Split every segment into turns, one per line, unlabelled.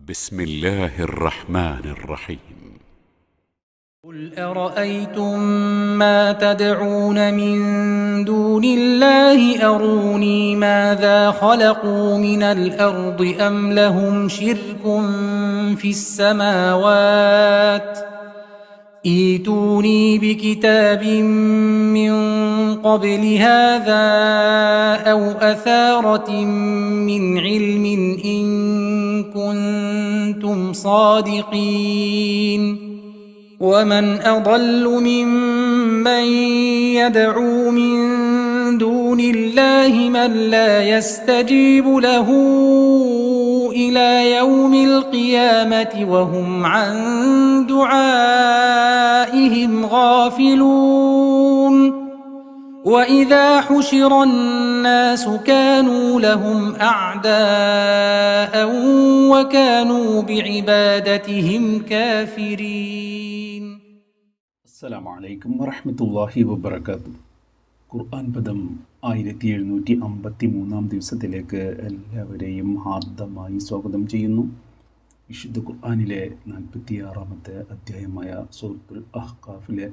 بسم الله الرحمن الرحيم.
قل أرأيتم ما تدعون من دون الله أروني ماذا خلقوا من الأرض أم لهم شرك في السماوات ائتوني بكتاب من قبل هذا أو أثارة من علم إن كنتم صادقين ومن أضل ممن يدعو من دون الله من لا يستجيب له إلى يوم القيامة وهم عن دعائهم غافلون وإذا حشر الناس كانوا لهم أعداء وكانوا بعبادتهم كافرين.
അസ്സലാമു അലൈക്കും വറഹ്മത്തുള്ളാഹി വബറകാതുഹു. ഖുർആൻ പദം 1753 ദിവസത്തിലേക്ക് എല്ലാവരെയും ഹാർദമായി സ്വാഗതം ചെയ്യുന്നു. വിശുദ്ധ ഖുർആനിലെ 46-ാമത്തെ അധ്യായമായ സൂറത്തുൽ അഹ്ഖാഫിലെ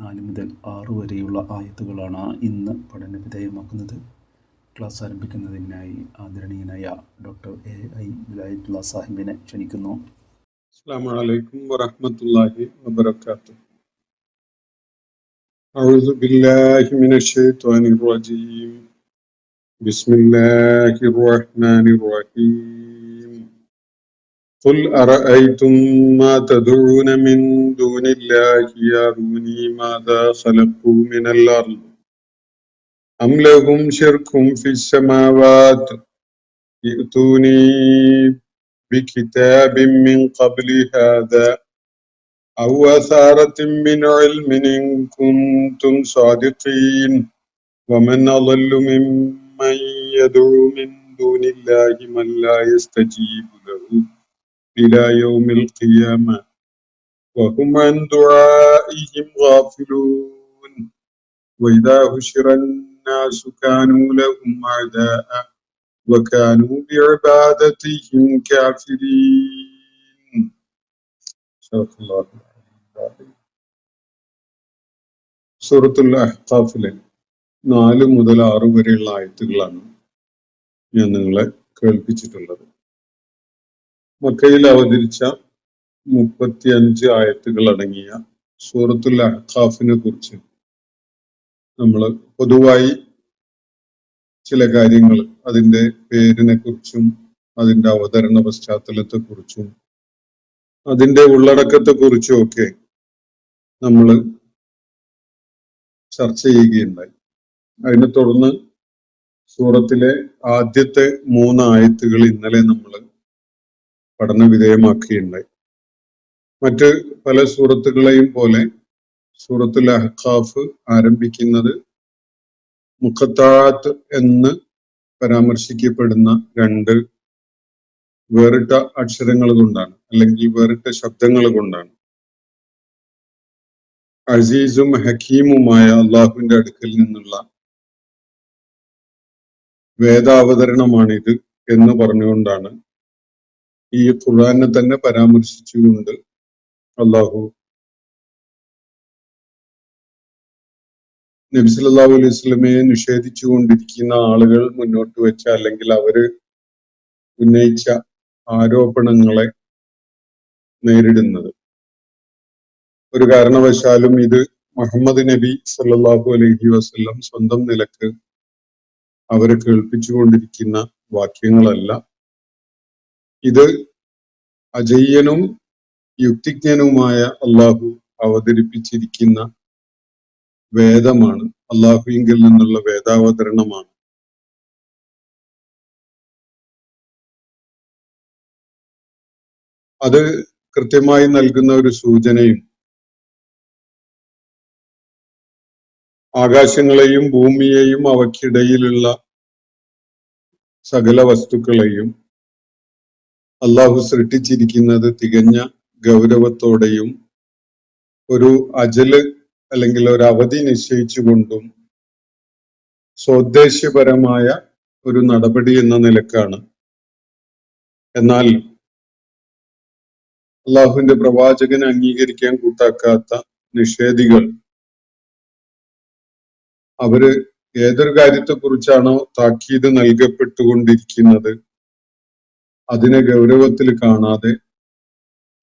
4 മുതൽ 6 വരെയുള്ള ആയത്തുകളാണ് ഇന്ന് പഠന വിധേയമാക്കുന്നത്. ക്ലാസ് ആരംഭിക്കുന്നതിനായി ആദരണീയനായ ഡോക്ടർ A.I. വിലായത്തുള്ള സാഹിബിനെ ക്ഷണിക്കുന്നു.
അസ്സലാമു അലൈക്കും വറഹ്മത്തുള്ളാഹി വബറകാതുഹു. أعوذ بالله من الشيطان الرجيم. بسم الله الرحمن الرحيم. قل أرأيتم ما تدعون من دون الله أروني ماذا خلقوا من الأرض أم لهم شرك في السماوات ائتوني بكتاب من قبل هذا أو أثارة من علم إن كنتم صادقين ومن أضل ممن يدعو من دون الله من لا يستجيب له إلى يوم القيامة وهم عن دعائهم غافلون وإذا حشر الناس كانوا لهم أعداء وكانوا بعبادتهم كافرين. صدق الله. സൂറത്തുൽ അഹ്ഖാഫിലെ 4 മുതൽ 6 വരെയുള്ള ആയത്തുകളാണ് ഞാൻ നിങ്ങളെ കേൾപ്പിച്ചിട്ടുള്ളത്. മക്കയിൽ അവതരിച്ച 35 ആയത്തുകൾ അടങ്ങിയ സൂറത്തുൽ അഹ്ഖാഫിനെ കുറിച്ച് നമ്മൾ പൊതുവായി ചില കാര്യങ്ങൾ, അതിൻ്റെ പേരിനെ കുറിച്ചും അതിൻ്റെ അവതരണ പശ്ചാത്തലത്തെ കുറിച്ചും അതിൻ്റെ ഉള്ളടക്കത്തെ കുറിച്ചും ഒക്കെ നമ്മൾ ചർച്ച ചെയ്യുകയുണ്ടായി. അതിനെ തുടർന്ന് സൂറത്തിലെ ആദ്യത്തെ 3 ആയത്തുകൾ ഇന്നലെ നമ്മൾ പഠന വിധേയമാക്കുകയുണ്ടായി. മറ്റ് പല സൂറത്തുകളെയും പോലെ സൂറത്തുൽ അഹ്ഖാഫ് ആരംഭിക്കുന്നത് മുഖത്താത്ത് എന്ന് പരാമർശിക്കപ്പെടുന്ന 2 വേറിട്ട അക്ഷരങ്ങൾ കൊണ്ടാണ്, അല്ലെങ്കിൽ വേറിട്ട ശബ്ദങ്ങൾ കൊണ്ടാണ്. അസീസും ഹക്കീമുമായ അള്ളാഹുവിന്റെ അടുക്കൽ നിന്നുള്ള വേദാവതരണമാണിത് എന്ന് പറഞ്ഞുകൊണ്ടാണ് ഈ ഖുർആനെ തന്നെ പരാമർശിച്ചുകൊണ്ട് അള്ളാഹു നബി സല്ലല്ലാഹു അലൈഹി വസല്ലമയെ നിഷേധിച്ചുകൊണ്ടിരിക്കുന്ന ആളുകൾ മുന്നോട്ട് വെച്ച, അല്ലെങ്കിൽ അവര് ഉന്നയിച്ച ആരോപണങ്ങളെ നേരിടുന്നത്. ഒരു കാരണവശാലും ഇത് മുഹമ്മദ് നബി സല്ലല്ലാഹു അലൈഹി വസല്ലം സ്വന്തം നിലക്ക് അവരെ കേൾപ്പിച്ചുകൊണ്ടിരിക്കുന്ന വാക്യങ്ങളല്ല. ഇത് അജയ്യനും യുക്തിജ്ഞനുമായ അള്ളാഹു അവതരിപ്പിച്ചിരിക്കുന്ന വേദമാണ്, അള്ളാഹുവിങ്കിൽ നിന്നുള്ള വേദാവതരണമാണ്. അത് കൃത്യമായി നൽകുന്ന ഒരു സൂചനയും ആകാശങ്ങളെയും ഭൂമിയെയും അവയ്ക്കിടയിലുള്ള സകല വസ്തുക്കളെയും അള്ളാഹു സൃഷ്ടിച്ചിരിക്കുന്നത് തികഞ്ഞ ഗൗരവത്തോടെയും ഒരു അജല് അല്ലെങ്കിൽ ഒരു അവധി നിശ്ചയിച്ചുകൊണ്ടും സ്വോദ്ദേശ്യപരമായ ഒരു നടപടി എന്ന നിലക്കാണ്. എന്നാൽ അള്ളാഹുവിന്റെ പ്രവാചകനെ അംഗീകരിക്കാൻ കൂട്ടാക്കാത്ത നിഷേധികൾ അവര് ഏതൊരു കാര്യത്തെക്കുറിച്ചാണോ താക്കീത് നൽകപ്പെട്ടുകൊണ്ടിരിക്കുന്നത് അതിനെ ഗൗരവത്തിൽ കാണാതെ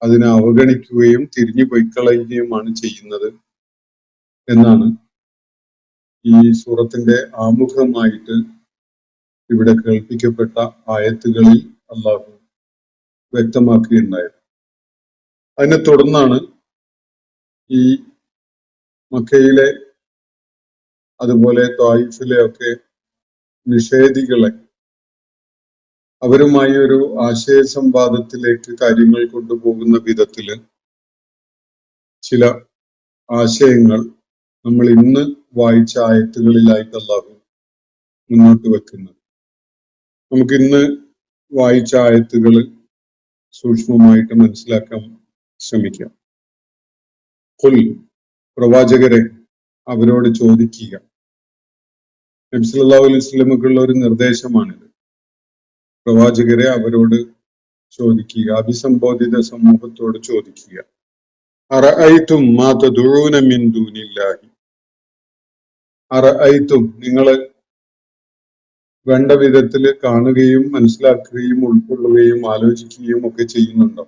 അതിനെ അവഗണിക്കുകയും തിരിഞ്ഞു പൊയ്ക്കളയുകയുമാണ് ചെയ്യുന്നത് എന്നാണ് ഈ സൂറത്തിന്റെ ആമുഖമായിട്ട് ഇവിടെ കേൾപ്പിക്കപ്പെട്ട ആയത്തുകളിൽ അള്ളാഹു വ്യക്തമാക്കുകയുണ്ടായത്. അതിനെ തുടർന്നാണ് ഈ മക്കയിലെ അതുപോലെ ത്വായിഫിലെ ഒക്കെ നിഷേധികളെ അവരുമായി ഒരു ആശയ സംവാദത്തിലേക്ക് കാര്യങ്ങൾ കൊണ്ടുപോകുന്ന വിധത്തില് ചില ആശയങ്ങൾ നമ്മൾ ഇന്ന് വായിച്ച ആയത്തുകളിലായിട്ട് അല്ലാഹു മുന്നോട്ട് വെക്കുന്നത്. നമുക്ക് ഇന്ന് വായിച്ച ആയത്തുകൾ സൂക്ഷ്മമായിട്ട് മനസ്സിലാക്കാൻ ശ്രമിക്കാം. ഖുൽ, പ്രവാചകരെ അവരോട് ചോദിക്കുക. നബി സല്ലല്ലാഹു അലൈഹി വസല്ലമക്കുള്ള ഒരു നിർദ്ദേശമാണിത്. പ്രവാചകരെ അവരോട് ചോദിക്കുക, അഭിസംബോധിത സമൂഹത്തോട് ചോദിക്കുക. അറഅയ്തും മാ തദഊന മിൻ ദൂനില്ലാഹി, അറഅയ്തും നിങ്ങൾ വേണ്ട വിധത്തിൽ കാണുകയും മനസ്സിലാക്കുകയും ഉൾക്കൊള്ളുകയും ആലോചിക്കുകയും ഒക്കെ ചെയ്യുന്നുണ്ടോ?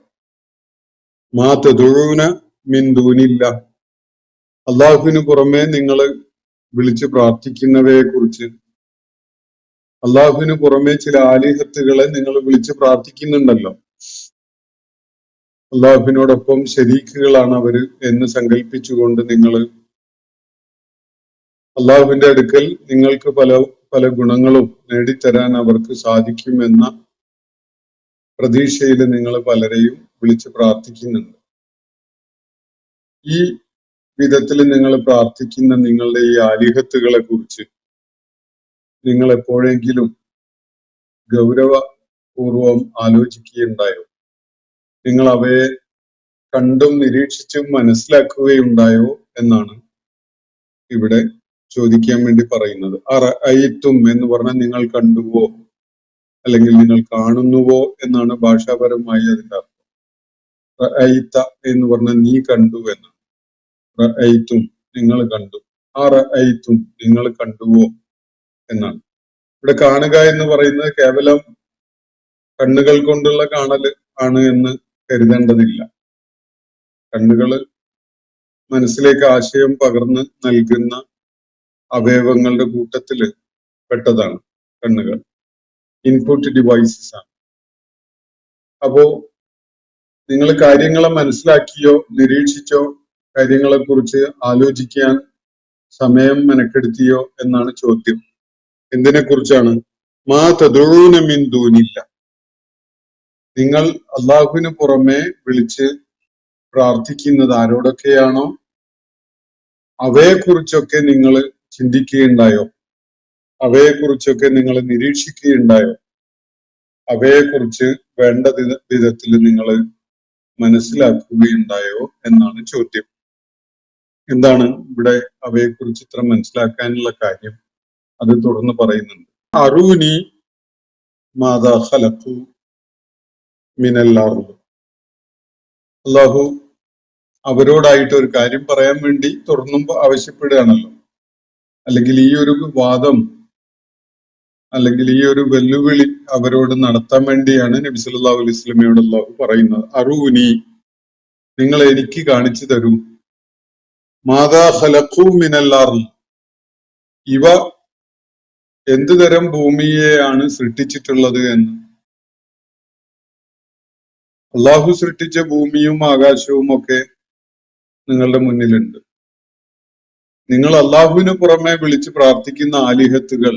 മാ തദഊന മിൻ ദൂനില്ലാഹ്, അള്ളാഹുവിന് പുറമെ നിങ്ങൾ വിളിച്ച് പ്രാർത്ഥിക്കുന്നവയെ കുറിച്ച്. അള്ളാഹുവിന് പുറമെ ചില ആലിഹത്തുകളെ നിങ്ങൾ വിളിച്ച് പ്രാർത്ഥിക്കുന്നുണ്ടല്ലോ. അള്ളാഹുവിനോടൊപ്പം ശരീക്കുകളാണ് അവര് എന്ന് സങ്കല്പിച്ചുകൊണ്ട് നിങ്ങൾ അള്ളാഹുവിന്റെ അടുക്കൽ നിങ്ങൾക്ക് പല പല ഗുണങ്ങളും നേടിത്തരാൻ അവർക്ക് സാധിക്കുമെന്ന പ്രതീക്ഷയിൽ നിങ്ങൾ പലരെയും വിളിച്ച് പ്രാർത്ഥിക്കുന്നുണ്ട്. ഈ വിധത്തിൽ നിങ്ങൾ പ്രാർത്ഥിക്കുന്ന നിങ്ങളുടെ ഈ ആലിഹത്തുകളെ കുറിച്ച് നിങ്ങൾ എപ്പോഴെങ്കിലും ഗൗരവപൂർവം ആലോചിക്കുകയുണ്ടായോ? നിങ്ങൾ അവയെ കണ്ടും നിരീക്ഷിച്ചും മനസ്സിലാക്കുകയുണ്ടായോ എന്നാണ് ഇവിടെ ചോദിക്കാൻ വേണ്ടി പറയുന്നത്. അറഅയ്തും എന്ന് പറഞ്ഞാൽ നിങ്ങൾ കണ്ടുവോ അല്ലെങ്കിൽ നിങ്ങൾ കാണുന്നുവോ എന്നാണ് ഭാഷാപരമായി അതിന്റെ അർത്ഥം. റഅയ്ത എന്ന് പറഞ്ഞാൽ നീ കണ്ടു എന്നാണ്. റഅയ്തും നിങ്ങൾ കണ്ടു, അറഅയ്തും നിങ്ങൾ കണ്ടുവോ എന്നാണ്. ഇവിടെ കാണുക എന്ന് പറയുന്നത് കേവലം കണ്ണുകൾ കൊണ്ടുള്ള കാണല് ആണ് എന്ന് കരുതേണ്ടതില്ല. കണ്ണുകള് മനസ്സിലേക്ക് ആശയം പകർന്ന് നൽകുന്ന അവയവങ്ങളുടെ കൂട്ടത്തില് പെട്ടതാണ് കണ്ണുകൾ. ഇൻപുട്ട് ഡിവൈസസ് ആണ്. അപ്പോ നിങ്ങൾ കാര്യങ്ങളെ മനസ്സിലാക്കിയോ നിരീക്ഷിച്ചോ കാര്യങ്ങളെ കുറിച്ച് ആലോചിക്കാൻ സമയം മെനക്കെടുത്തിയോ എന്നാണ് ചോദ്യം. എന്തിനെ കുറിച്ചാണ്? മാ തദഊന മിൻ ദൂനില്ല, നിങ്ങൾ അള്ളാഹുവിന് പുറമെ വിളിച്ച് പ്രാർത്ഥിക്കുന്നത് ആരോടൊക്കെയാണോ അവയെ കുറിച്ചൊക്കെ നിങ്ങൾ ചിന്തിക്കുകയുണ്ടായോ? അവയെ കുറിച്ചൊക്കെ നിങ്ങൾ നിരീക്ഷിക്കുകയുണ്ടായോ? അവയെ കുറിച്ച് വേണ്ട വിധത്തിൽ നിങ്ങൾ മനസ്സിലാക്കുകയുണ്ടായോ എന്നാണ് ചോദ്യം. എന്താണ് ഇവിടെ അവയെ കുറിച്ച് ഇത്ര മനസ്സിലാക്കാനുള്ള കാര്യം? അത് തുടർന്ന് പറയുന്നുണ്ട്. അറൂനി മാദാ ഖലഖു മിനൽ അർദ്, അല്ലാഹു അവരോടായിട്ട് ഒരു കാര്യം പറയാൻ വേണ്ടി തുടർന്നും ആവശ്യപ്പെടുകയാണല്ലോ. അല്ലെങ്കിൽ ഈ ഒരു വാദം അല്ലെങ്കിൽ ഈ ഒരു വെല്ലുവിളി അവരോട് നടത്താൻ വേണ്ടിയാണ് നബി സല്ലല്ലാഹു അലൈഹി വസല്ലമയോട് അല്ലാഹു പറയുന്നത്. അറൂനി, നിങ്ങൾ എനിക്ക് കാണിച്ചു തരൂ. മാദാ ഖലഖു മിനൽ അർദ്, ഇവ എന്ത് തരം ഭൂമിയെയാണ് സൃഷ്ടിച്ചിട്ടുള്ളത് എന്ന്. അള്ളാഹു സൃഷ്ടിച്ച ഭൂമിയും ആകാശവും ഒക്കെ നിങ്ങളുടെ മുന്നിലുണ്ട്. നിങ്ങൾ അള്ളാഹുവിന് പുറമെ വിളിച്ച് പ്രാർത്ഥിക്കുന്ന ആലിഹത്തുകൾ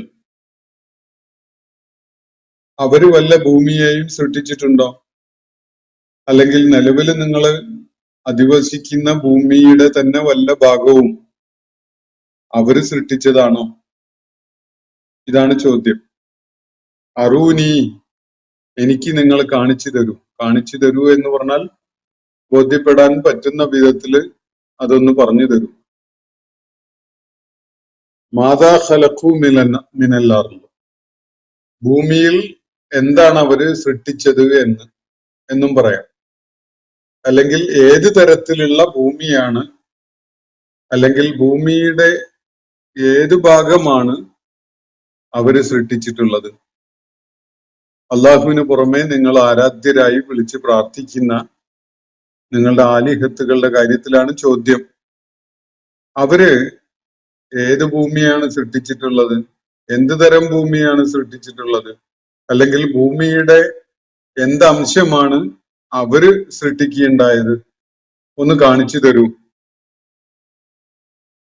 അവര് വല്ല ഭൂമിയെയും സൃഷ്ടിച്ചിട്ടുണ്ടോ? അല്ലെങ്കിൽ നിലവിൽ നിങ്ങൾ അധിവസിക്കുന്ന ഭൂമിയുടെ തന്നെ വല്ല ഭാഗവും അവര് സൃഷ്ടിച്ചതാണോ? ഇതാണ് ചോദ്യം. അറൂനി, എനിക്ക് നിങ്ങൾ കാണിച്ചു തരൂ. കാണിച്ചു തരൂ എന്ന് പറഞ്ഞാൽ ബോധ്യപ്പെടാൻ പറ്റുന്ന വിധത്തില് അതൊന്ന് പറഞ്ഞു തരൂ. മാദാ ഖലഖു മിനൽ അർദ്, ഭൂമിയിൽ എന്താണ് അവര് സൃഷ്ടിച്ചത് എന്നും പറയാം. അല്ലെങ്കിൽ ഏത് തരത്തിലുള്ള ഭൂമിയാണ്, അല്ലെങ്കിൽ ഭൂമിയുടെ ഏത് ഭാഗമാണ് അവര് സൃഷ്ടിച്ചിട്ടുള്ളത്? അള്ളാഹുവിന് പുറമെ നിങ്ങൾ ആരാധ്യരായി വിളിച്ച് പ്രാർത്ഥിക്കുന്ന നിങ്ങളുടെ ആലിഹത്തുകളുടെ കാര്യത്തിലാണ് ചോദ്യം. അവര് ഏത് ഭൂമിയാണ് സൃഷ്ടിച്ചിട്ടുള്ളത്? എന്ത് തരം ഭൂമിയാണ് സൃഷ്ടിച്ചിട്ടുള്ളത്? അല്ലെങ്കിൽ ഭൂമിയുടെ എന്ത് അംശമാണ് അവര് സൃഷ്ടിക്കുകയുണ്ടായത്? ഒന്ന് കാണിച്ചു തരൂ.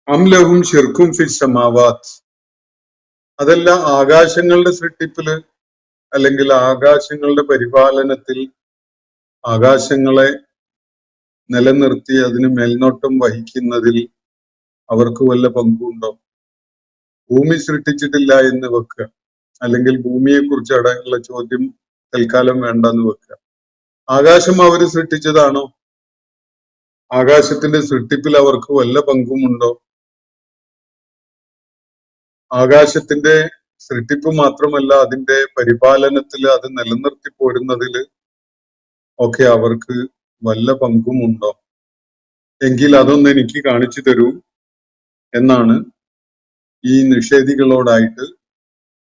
അംലഹും ഷിർക്കും ഫിസ് സമാവാത്ത്, അതല്ല ആകാശങ്ങളുടെ സൃഷ്ടിപ്പില് അല്ലെങ്കിൽ ആകാശങ്ങളുടെ പരിപാലനത്തിൽ, ആകാശങ്ങളെ നിലനിർത്തി അതിന് മേൽനോട്ടം വഹിക്കുന്നതിൽ അവർക്ക് വല്ല പങ്കുണ്ടോ? ഭൂമി സൃഷ്ടിച്ചിട്ടില്ല എന്ന് വെക്കുക, അല്ലെങ്കിൽ ഭൂമിയെ കുറിച്ച് അടങ്ങുള്ള ചോദ്യം തൽക്കാലം വേണ്ടെന്ന് വെക്കുക. ആകാശം അവര് സൃഷ്ടിച്ചതാണോ? ആകാശത്തിന്റെ സൃഷ്ടിപ്പിൽ അവർക്ക് വല്ല പങ്കുമുണ്ടോ? ആകാശത്തിന്റെ സൃഷ്ടിപ്പ് മാത്രമല്ല, അതിന്റെ പരിപാലനത്തിൽ, അത് നിലനിർത്തി പോരുന്നതിൽ ഒക്കെ അവർക്ക് വല്ല പങ്കുമുണ്ടോ? എങ്കിൽ അതൊന്ന് എനിക്ക് കാണിച്ചു തരൂ എന്നാണ് ഈ നിഷേധികളോടായിട്ട്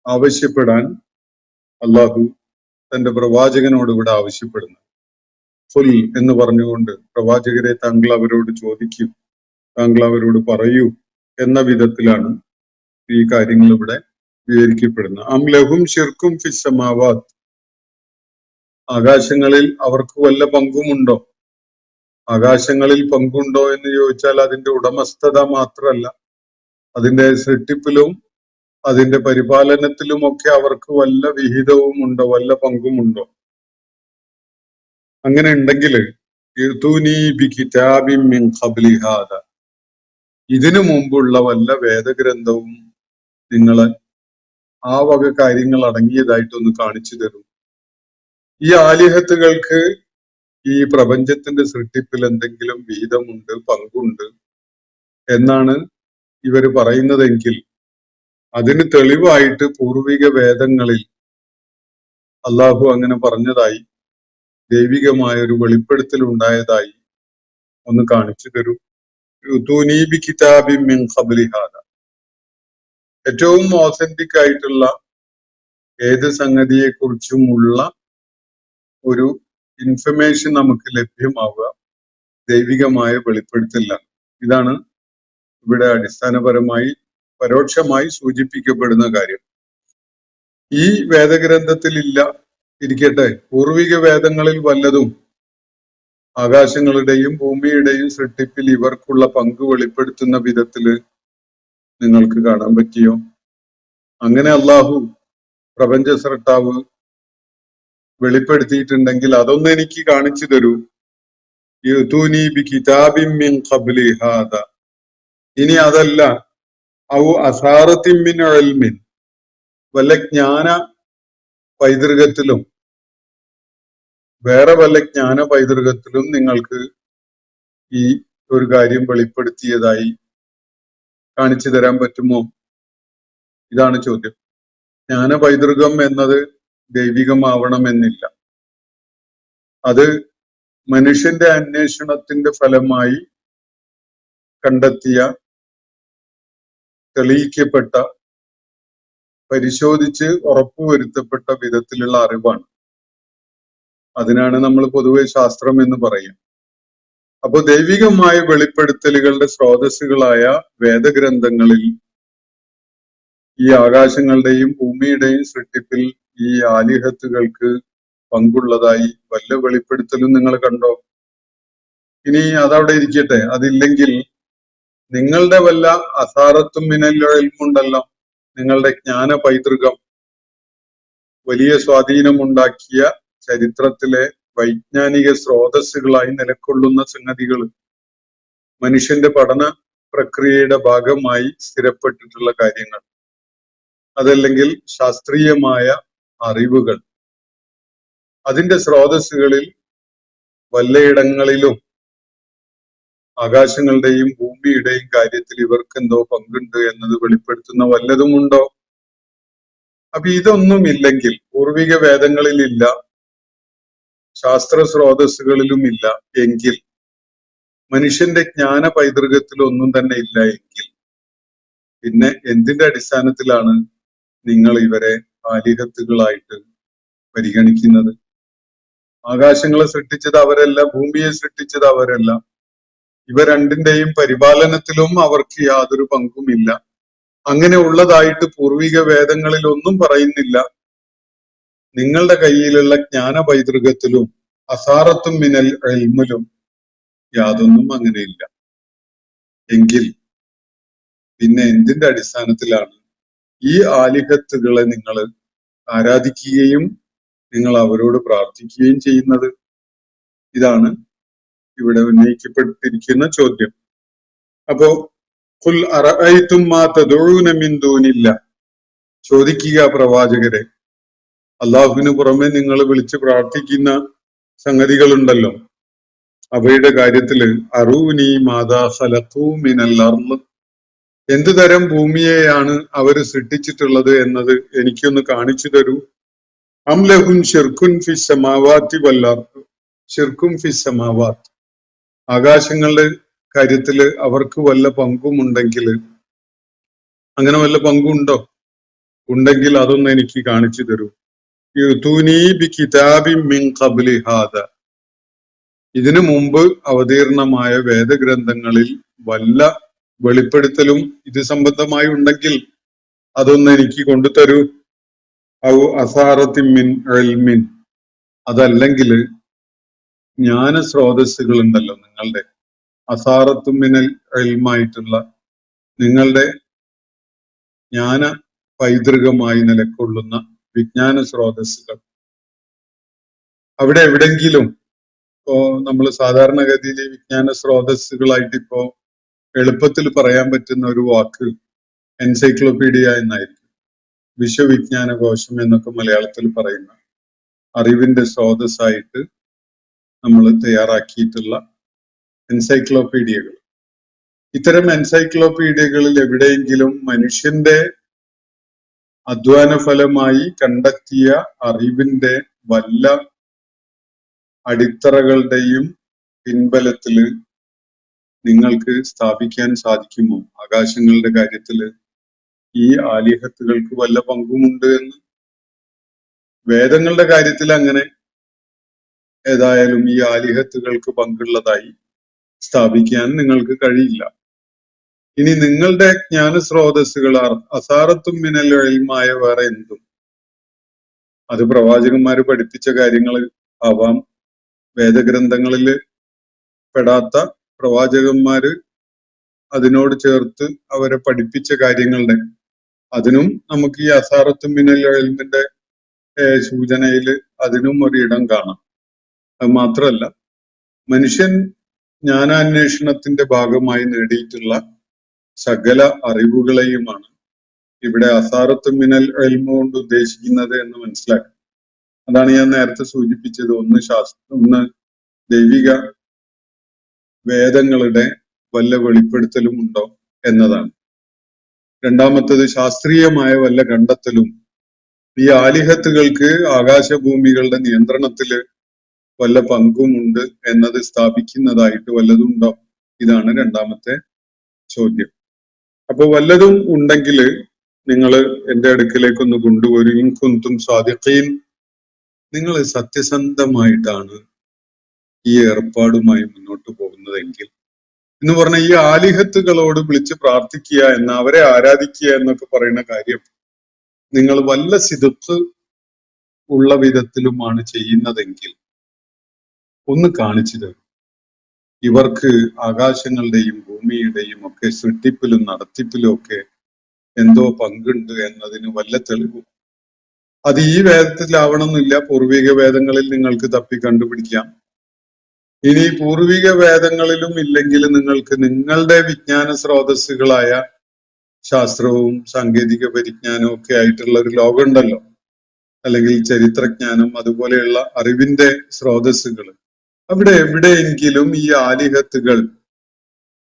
ആവശ്യപ്പെടാൻ അള്ളാഹു തന്റെ പ്രവാചകനോട് ഇവിടെ ആവശ്യപ്പെടുന്നു. ഫുൽ എന്ന് പറഞ്ഞുകൊണ്ട്, പ്രവാചകരെ താങ്കൾ അവരോട് ചോദിക്കൂ, താങ്കൾ അവരോട് പറയൂ എന്ന വിധത്തിലാണ് ഈ കാര്യങ്ങൾ ഇവിടെ വിവരിക്കപ്പെടുന്നത്. അം ലഹും ഷിർക്കും ഫിസ് സമാവാത്ത്, ആകാശങ്ങളിൽ അവർക്ക് വല്ല പങ്കുമുണ്ടോ? ആകാശങ്ങളിൽ പങ്കുണ്ടോ എന്ന് ചോദിച്ചാൽ അതിന്റെ ഉടമസ്ഥത മാത്രമല്ല, അതിന്റെ സൃഷ്ടിപ്പിലും അതിന്റെ പരിപാലനത്തിലും ഒക്കെ അവർക്ക് വല്ല വിഹിതവും ഉണ്ടോ, വല്ല പങ്കുമുണ്ടോ? അങ്ങനെ ഉണ്ടെങ്കിൽ ഇതിനു മുമ്പുള്ള വല്ല വേദഗ്രന്ഥവും നിങ്ങള് ആ വക കാര്യങ്ങൾ അടങ്ങിയതായിട്ടൊന്ന് കാണിച്ചു തരും. ഈ ആലിഹത്തുകൾക്ക് ഈ പ്രപഞ്ചത്തിന്റെ സൃഷ്ടിപ്പിൽ എന്തെങ്കിലും വിഹിതമുണ്ട്, പങ്കുണ്ട് എന്നാണ് ഇവര് പറയുന്നതെങ്കിൽ അതിന് തെളിവായിട്ട് പൂർവിക വേദങ്ങളിൽ അള്ളാഹു അങ്ങനെ പറഞ്ഞതായി, ദൈവികമായ ഒരു വെളിപ്പെടുത്തൽ ഉണ്ടായതായി ഒന്ന് കാണിച്ചു തരൂ. ഏറ്റവും ഓതന്റിക് ആയിട്ടുള്ള ഏത് സംഗതിയെ കുറിച്ചുമുള്ള ഒരു ഇൻഫർമേഷൻ നമുക്ക് ലഭ്യമാവുക ദൈവികമായ വെളിപ്പെടുത്തലാണ്. ഇതാണ് ഇവിടെ അടിസ്ഥാനപരമായി പരോക്ഷമായി സൂചിപ്പിക്കപ്പെടുന്ന കാര്യം. ഈ വേദഗ്രന്ഥത്തിൽ ഇല്ല ഇരിക്കട്ടെ, പൂർവിക വേദങ്ങളിൽ വല്ലതും ആകാശങ്ങളുടെയും ഭൂമിയുടെയും സൃഷ്ടിപ്പിൽ ഇവർക്കുള്ള പങ്ക് വെളിപ്പെടുത്തുന്ന വിധത്തില് നിങ്ങൾക്ക് കാണാൻ പറ്റിയോ? അങ്ങനെ അള്ളാഹു പ്രപഞ്ച സൃഷ്ടാവ് വെളിപ്പെടുത്തിയിട്ടുണ്ടെങ്കിൽ അതൊന്ന് എനിക്ക് കാണിച്ചു തരൂ. യുതൂനി ബി കിതാബിൻ മിൻ ഖബ്ലി ഹാദ, ഇനി അതല്ല ഔ അസാറത്തിൻ മിൻ ഇൽമിൻ, വല്ല ജ്ഞാന പൈതൃകത്തിലും, വേറെ വല്ല ജ്ഞാന പൈതൃകത്തിലും നിങ്ങൾക്ക് ഈ ഒരു കാര്യം വെളിപ്പെടുത്തിയതായി കാണിച്ചു തരാൻ പറ്റുമോ? ഇതാണ് ചോദ്യം. ജ്ഞാന പൈതൃകം എന്നത് ദൈവികമാവണമെന്നില്ല. അത് മനുഷ്യന്റെ അന്വേഷണത്തിന്റെ ഫലമായി കണ്ടെത്തിയ, തെളിയിക്കപ്പെട്ട, പരിശോധിച്ച് ഉറപ്പുവരുത്തപ്പെട്ട വിധത്തിലുള്ള അറിവാണ്. അതിനാണ് നമ്മൾ പൊതുവെ ശാസ്ത്രം എന്ന് പറയും. അപ്പൊ ദൈവികമായ വെളിപ്പെടുത്തലുകളുടെ സ്രോതസ്സുകളായ വേദഗ്രന്ഥങ്ങളിൽ ഈ ആകാശങ്ങളുടെയും ഭൂമിയുടെയും സൃഷ്ടിപ്പിൽ ഈ ആലിഹത്തുകൾക്ക് പങ്കുള്ളതായി വല്ല വെളിപ്പെടുത്തലും നിങ്ങൾ കണ്ടോ? ഇനി അതവിടെ ഇരിക്കട്ടെ, അതില്ലെങ്കിൽ നിങ്ങളുടെ വല്ല അസാറത്തും മിനല്ലുണ്ടല്ലോ, നിങ്ങളുടെ ജ്ഞാന പൈതൃകം, വലിയ സ്വാധീനമുണ്ടാക്കിയ ചരിത്രത്തിലെ വൈജ്ഞാനിക സ്രോതസ്സുകളായി നിലകൊള്ളുന്ന സംഗതികൾ, മനുഷ്യന്റെ പഠന പ്രക്രിയയുടെ ഭാഗമായി സ്ഥിരപ്പെട്ടിട്ടുള്ള കാര്യങ്ങൾ, അതല്ലെങ്കിൽ ശാസ്ത്രീയമായ അറിവുകൾ, അതിന്റെ സ്രോതസ്സുകളിൽ വല്ലയിടങ്ങളിലും ആകാശങ്ങളുടെയും ഭൂമിയുടെയും കാര്യത്തിൽ ഇവർക്ക് എന്തോ പങ്കുണ്ട് എന്നത് വെളിപ്പെടുത്തുന്ന വല്ലതുമുണ്ടോ? അപ്പൊ ഇതൊന്നുമില്ലെങ്കിൽ, പൂർവിക വേദങ്ങളിൽ ഇല്ല, ശാസ്ത്ര സ്രോതസ്സുകളിലും ഇല്ല എങ്കിൽ, മനുഷ്യന്റെ ജ്ഞാന പൈതൃകത്തിൽ ഒന്നും തന്നെ ഇല്ല എങ്കിൽ, പിന്നെ എന്തിന്റെ അടിസ്ഥാനത്തിലാണ് നിങ്ങൾ ഇവരെ ആലിഹത്തുകളായിട്ട് പരിഗണിക്കുന്നത്? ആകാശങ്ങളെ സൃഷ്ടിച്ചത് അവരല്ല, ഭൂമിയെ സൃഷ്ടിച്ചത് അവരല്ല. ഇവ രണ്ടിന്റെയും പരിപാലനത്തിലും അവർക്ക് യാതൊരു പങ്കുമില്ല. അങ്ങനെ ഉള്ളതായിട്ട് പൂർവിക വേദങ്ങളിൽ ഒന്നും പറയുന്നില്ല. നിങ്ങളുടെ കയ്യിലുള്ള ജ്ഞാന പൈതൃകത്തിലും അസാറത്തും മിനൽ ഇൽമിലും യാതൊന്നും അങ്ങനെയില്ല എങ്കിൽ, പിന്നെ എന്തിന്റെ അടിസ്ഥാനത്തിലാണ് ഈ ആലിഹത്തുകളെ നിങ്ങൾ ആരാധിക്കുകയും നിങ്ങൾ അവരോട് പ്രാർത്ഥിക്കുകയും ചെയ്യുന്നത്? ഇതാണ് ഇവിടെ ഉന്നയിക്കപ്പെട്ടിരിക്കുന്ന ചോദ്യം. അപ്പോ ഖുൽ അറഅയ്തും മാ തദഊന മിൻ ദൂനില്ലാ, ചോദിക്കുക പ്രവാചകരെ, അള്ളാഹുവിന് പുറമെ നിങ്ങൾ വിളിച്ച് പ്രാർത്ഥിക്കുന്ന സംഗതികളുണ്ടല്ലോ, അവയുടെ കാര്യത്തില് അറൂനി മാദാ ഖലഖൂ മിനൽ അർള്, എന്തു തരം ഭൂമിയെയാണ് അവര് സൃഷ്ടിച്ചിട്ടുള്ളത് എന്നത് എനിക്കൊന്ന് കാണിച്ചു തരൂ. അം ലഹും ശിർക്കുൻ ഫിസ് സമാവാതി വൽ അർദ്, ശിർക്കും ഫിസ് സമാവാത്ത്, ആകാശങ്ങളുടെ കാര്യത്തില് അവർക്ക് വല്ല പങ്കുമുണ്ടെങ്കിൽ, അങ്ങനെ വല്ല പങ്കുണ്ടോ? ഉണ്ടെങ്കിൽ അതൊന്ന് എനിക്ക് കാണിച്ചു തരൂ. യുതൂനി ബി കിതാബിൻ മിൻ ഖബ്ലി ഹാദാ, ഇതിനു മുമ്പ് അവതീർണമായ വേദഗ്രന്ഥങ്ങളിൽ വല്ല വെളിപ്പെടുത്തലും ഇത് സംബന്ധമായി ഉണ്ടെങ്കിൽ അതൊന്ന് എനിക്ക് കൊണ്ടുതരൂ. ഔ അസാറത്തിൻ മിൻ ഇൽമിൻ, അതല്ലെങ്കിൽ ജ്ഞാന സ്രോതസ്സുകൾ ഉണ്ടല്ലോ നിങ്ങളുടെ, അസാറത്തും മിനൽ ഇൽമായിട്ടുള്ള നിങ്ങളുടെ ജ്ഞാന പൈതൃകമായി നിലകൊള്ളുന്ന വിജ്ഞാന സ്രോതസ്സുകൾ, അവിടെ എവിടെങ്കിലും ഇപ്പോ നമ്മൾ സാധാരണഗതിയിൽ വിജ്ഞാന സ്രോതസ്സുകളായിട്ട് ഇപ്പോ എളുപ്പത്തിൽ പറയാൻ പറ്റുന്ന ഒരു വാക്ക് എൻസൈക്ലോപീഡിയ എന്നായിരിക്കും. വിശ്വവിജ്ഞാന കോശം എന്നൊക്കെ മലയാളത്തിൽ പറയുന്ന അറിവിന്റെ സ്രോതസ്സായിട്ട് നമ്മൾ തയ്യാറാക്കിയിട്ടുള്ള എൻസൈക്ലോപീഡിയകൾ. ഇത്തരം എൻസൈക്ലോപീഡിയകളിൽ എവിടെയെങ്കിലും മനുഷ്യന്റെ അധ്വാന ഫലമായി കണ്ടെത്തിയ അറിവിന്റെ വല്ല അടിത്തറകളുടെയും പിൻബലത്തില് നിങ്ങൾക്ക് സ്ഥാപിക്കാൻ സാധിക്കുമോ ആകാശങ്ങളുടെ കാര്യത്തില് ഈ ആലിഹത്തുകൾക്ക് വല്ല പങ്കുമുണ്ട് എന്ന്? വേദങ്ങളുടെ കാര്യത്തിൽ അങ്ങനെ ഏതായാലും ഈ ആലിഹത്തുകൾക്ക് പങ്കുള്ളതായി സ്ഥാപിക്കാൻ നിങ്ങൾക്ക് കഴിയില്ല. ഇനി നിങ്ങളുടെ ജ്ഞാന സ്രോതസ്സുകൾ അസാറത്തും മിനൽ ഇൽമായ വേറെ എന്തും, അത് പ്രവാചകന്മാര് പഠിപ്പിച്ച കാര്യങ്ങൾ ആവാം, വേദഗ്രന്ഥങ്ങളില് പെടാത്ത പ്രവാചകന്മാര് അതിനോട് ചേർത്ത് അവരെ പഠിപ്പിച്ച കാര്യങ്ങളുടെ, അതിനും നമുക്ക് ഈ അസാറത്തും മിനൽ ഇൽമിന്റെ സൂചനയില് അതിനും ഒരിടം കാണാം. അത് മാത്രമല്ല, മനുഷ്യൻ ജ്ഞാനാന്വേഷണത്തിന്റെ ഭാഗമായി നേടിയിട്ടുള്ള സകല അറിവുകളെയുമാണ് ഇവിടെ അസാറത്തും മിനൽ ഇൽമ കൊണ്ട് ഉദ്ദേശിക്കുന്നത് എന്ന് മനസ്സിലാക്കി. അതാണ് ഞാൻ നേരത്തെ സൂചിപ്പിച്ചത്. ഒന്ന് ദൈവിക വേദങ്ങളുടെ വല്ല വെളിപ്പെടുത്തലും ഉണ്ടോ എന്നതാണ്. രണ്ടാമത്തത് ശാസ്ത്രീയമായ വല്ല കണ്ടെത്തലും ഈ ആലിഹത്തുകൾക്ക് ആകാശഭൂമികളുടെ നിയന്ത്രണത്തില് വല്ല പങ്കുമുണ്ട് എന്നത് സ്ഥാപിക്കുന്നതായിട്ട് വല്ലതും ഉണ്ടോ? ഇതാണ് രണ്ടാമത്തെ ചോദ്യം. അപ്പൊ വല്ലതും ഉണ്ടെങ്കിൽ നിങ്ങൾ എന്റെ അടുക്കലേക്കൊന്ന് കൊണ്ടുവരും. ഇൻ കുന്തും സ്വാദിഖീൻ, നിങ്ങൾ സത്യസന്ധമായിട്ടാണ് ഈ ഏർപ്പാടുമായി മുന്നോട്ട് പോകുന്നതെങ്കിൽ എന്ന് പറഞ്ഞാൽ ഈ ആലിഹത്തുകളോട് വിളിച്ച് പ്രാർത്ഥിക്കുക എന്ന, അവരെ ആരാധിക്കുക എന്നൊക്കെ പറയുന്ന കാര്യം നിങ്ങൾ വല്ല സിദുക്ക് ഉള്ള വിധത്തിലുമാണ് ചെയ്യുന്നതെങ്കിൽ ഒന്ന് കാണിച്ചു തരും. ഇവർക്ക് ആകാശങ്ങളുടെയും ഭൂമിയുടെയും ഒക്കെ സൃഷ്ടിപ്പിലും നടത്തിപ്പിലും ഒക്കെ എന്തോ പങ്കുണ്ട് എന്നതിന് വല്ല തെളിവും. അത് ഈ വേദത്തിലാവണമെന്നില്ല, പൂർവിക വേദങ്ങളിൽ നിങ്ങൾക്ക് തപ്പി കണ്ടുപിടിക്കാം. ഇനി പൂർവിക വേദങ്ങളിലും ഇല്ലെങ്കിൽ നിങ്ങൾക്ക് നിങ്ങളുടെ വിജ്ഞാന സ്രോതസ്സുകളായ ശാസ്ത്രവും സാങ്കേതിക പരിജ്ഞാനവും ഒക്കെ ആയിട്ടുള്ള ഒരു ലോകമുണ്ടല്ലോ, അല്ലെങ്കിൽ ചരിത്രജ്ഞാനം, അതുപോലെയുള്ള അറിവിന്റെ സ്രോതസ്സുകൾ, അവിടെ എവിടെയെങ്കിലും ഈ ആലിഹത്തുകൾ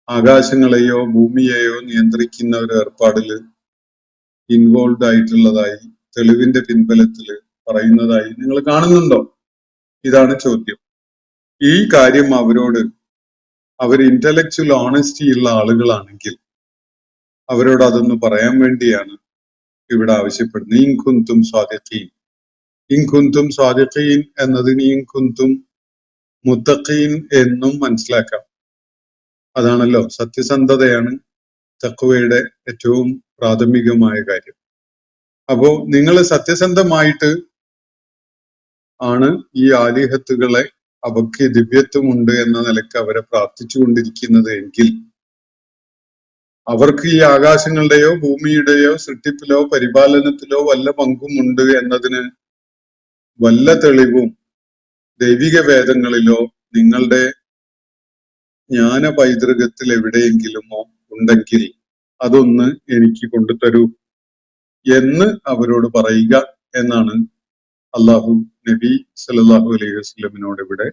ആകാശങ്ങളെയോ ഭൂമിയെയോ നിയന്ത്രിക്കുന്ന ഒരു ഏർപ്പാടിൽ ഇൻവോൾവ് ആയിട്ടുള്ളതായി തെളിവിന്റെ പിൻബലത്തിൽ പറയുന്നതായി നിങ്ങൾ കാണുന്നുണ്ടോ? ഇതാണ് ചോദ്യം. ഈ കാര്യം അവർ ഇന്റലക്ച്വൽ ഓണസ്റ്റി ഉള്ള ആളുകളാണെങ്കിൽ അവരോട് അതൊന്ന് പറയാൻ വേണ്ടിയാണ് ഇവിടെ ആവശ്യപ്പെടുന്നത്. ഇൻകുന്തും സ്വാദിഖീൻ. ഇൻകുന്തും സ്വാദിഖീൻ എന്നതിന് ഇൻകുന്തും മുത്തഖീൻ എന്നും മനസ്സിലാക്കാം. അതാണല്ലോ സത്യസന്ധതയാണ് തഖ്വയുടെ ഏറ്റവും പ്രാഥമികമായ കാര്യം. അപ്പോ നിങ്ങൾ സത്യസന്ധമായിട്ട് ആണ് ഈ ആലിഹത്തുകളെ അവയ്ക്ക് ദിവ്യത്വമുണ്ട് എന്ന നിലക്ക് അവരെ പ്രാർത്ഥിച്ചുകൊണ്ടിരിക്കുന്നത് എങ്കിൽ അവർക്ക് ഈ ആകാശങ്ങളുടെയോ ഭൂമിയുടെയോ സൃഷ്ടിപ്പിലോ പരിപാലനത്തിലോ വല്ല പങ്കുമുണ്ട് എന്നതിന് വല്ല തെളിവും ദൈവിക വേദങ്ങളിലോ നിങ്ങളുടെ ജ്ഞാന പൈതൃകത്തിൽ എവിടെയെങ്കിലുമോ ഉണ്ടെങ്കിൽ അതൊന്ന് എനിക്ക് കൊണ്ടുതരൂ എന്ന് അവരോട് പറയുക എന്നാണ് അള്ളാഹു നബി സല്ലല്ലാഹു അലൈഹി വസല്ലമിനോട് ഇവിടെ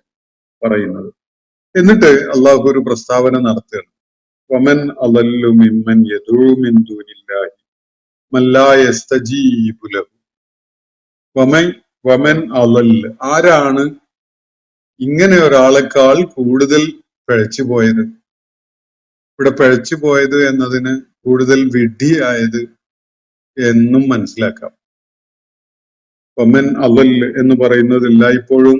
പറയുന്നത്. എന്നിട്ട് അള്ളാഹു ഒരു പ്രസ്താവന നടത്തുകയാണ്. വമൻ അളല്ലു മിമ്മൻ യദൂ മിൻ ദൂനില്ലാഹി മല്ലാ യസ്തജീബു ലഹു. വമൻ അളല്ല്, ആരാണ് ഇങ്ങനെ ഒരാളെക്കാൾ കൂടുതൽ പിഴച്ചുപോയത്? ഇവിടെ പിഴച്ചുപോയത് എന്നതിന് കൂടുതൽ വിഡ്ഢിയായത് എന്നും മനസ്സിലാക്കാം. വമൻ അളല്ല് എന്ന് പറയുന്നത് എല്ലായ്പ്പോഴും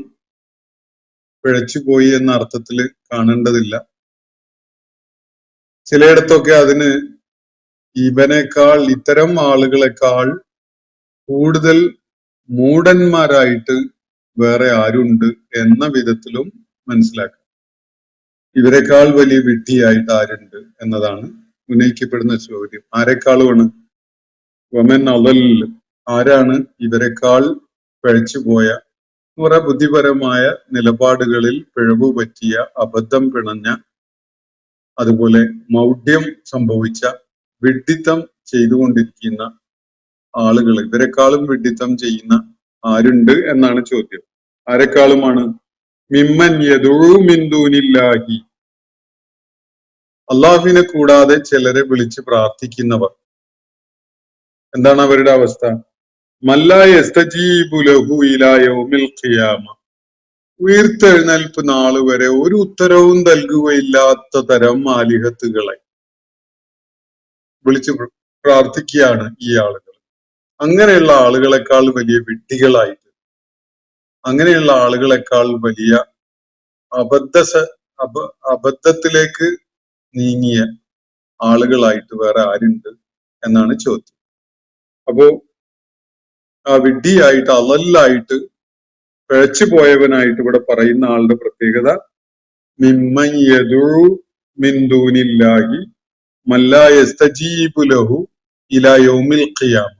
പിഴച്ചുപോയി എന്ന അർത്ഥത്തിൽ കാണേണ്ടതില്ല. ചിലയിടത്തൊക്കെ അതിന് ഇവനേക്കാൾ, ഇത്തരം ആളുകളെക്കാൾ കൂടുതൽ മൂഢന്മാരായിട്ട് വേറെ ആരുണ്ട് എന്ന വിധത്തിലും മനസ്സിലാക്കാം. ഇവരെക്കാൾ വലിയ വിഡ്ഢിയായിട്ട് ആരുണ്ട് എന്നതാണ് ഉന്നയിക്കപ്പെടുന്ന ചോദ്യം. ആരെക്കാളുമാണ്? വമൻ അളല്ല്, ആരാണ് ഇവരെക്കാൾ പിഴച്ചുപോയ, കുറെ ബുദ്ധിപരമായ നിലപാടുകളിൽ പിഴവ് പറ്റിയ, അബദ്ധം പിണഞ്ഞ, അതുപോലെ മൗഢ്യം സംഭവിച്ച, വിഡ്ഢിത്തം ചെയ്തുകൊണ്ടിരിക്കുന്ന ആളുകൾ, ഇവരെക്കാളും വിഡ്ഢിത്തം ചെയ്യുന്ന ആരുണ്ട് എന്നാണ് ചോദ്യം. ആരെക്കാളുമാണ്? മിമ്മൻ യദൂ മിൻ ദൂനില്ലാഹി, അള്ളാഹുവിനെ കൂടാതെ ചിലരെ വിളിച്ച് പ്രാർത്ഥിക്കുന്നവർ. എന്താണ് അവരുടെ അവസ്ഥ? മല്ലാ യസ്തജീബു ലഹു ഇലാ യൗമിൽ ഖിയാമ, ഉയർത്തെഴുന്നേൽപ്പ് നാള് വരെ ഒരു ഉത്തരവും നൽകുകയില്ലാത്ത തരം ആലിഹത്തുകളെ വിളിച്ച് പ്രാർത്ഥിക്കുകയാണ് ഈ ആളുകൾ. അങ്ങനെയുള്ള ആളുകളെക്കാൾ വലിയ വിഡ്ഢികളായിട്ട്, അങ്ങനെയുള്ള ആളുകളെക്കാൾ വലിയ അബദ്ധത്തിലേക്ക് നീങ്ങിയ ആളുകളായിട്ട് വേറെ ആരുണ്ട് എന്നാണ് ചോദ്യം. അപ്പോ ആ വിഡ്ഢിയായിട്ട്, അളല്ലായിട്ട്, പിഴച്ചു പോയവനായിട്ട് ഇവിടെ പറയുന്ന ആളുടെ പ്രത്യേകത മിമ്മൻ യദൂ മിൻ ദൂനില്ലാഹി മല്ലാ യസ്തജീബു ലഹു ഇലാ യൗമിൽ ഖിയാമ,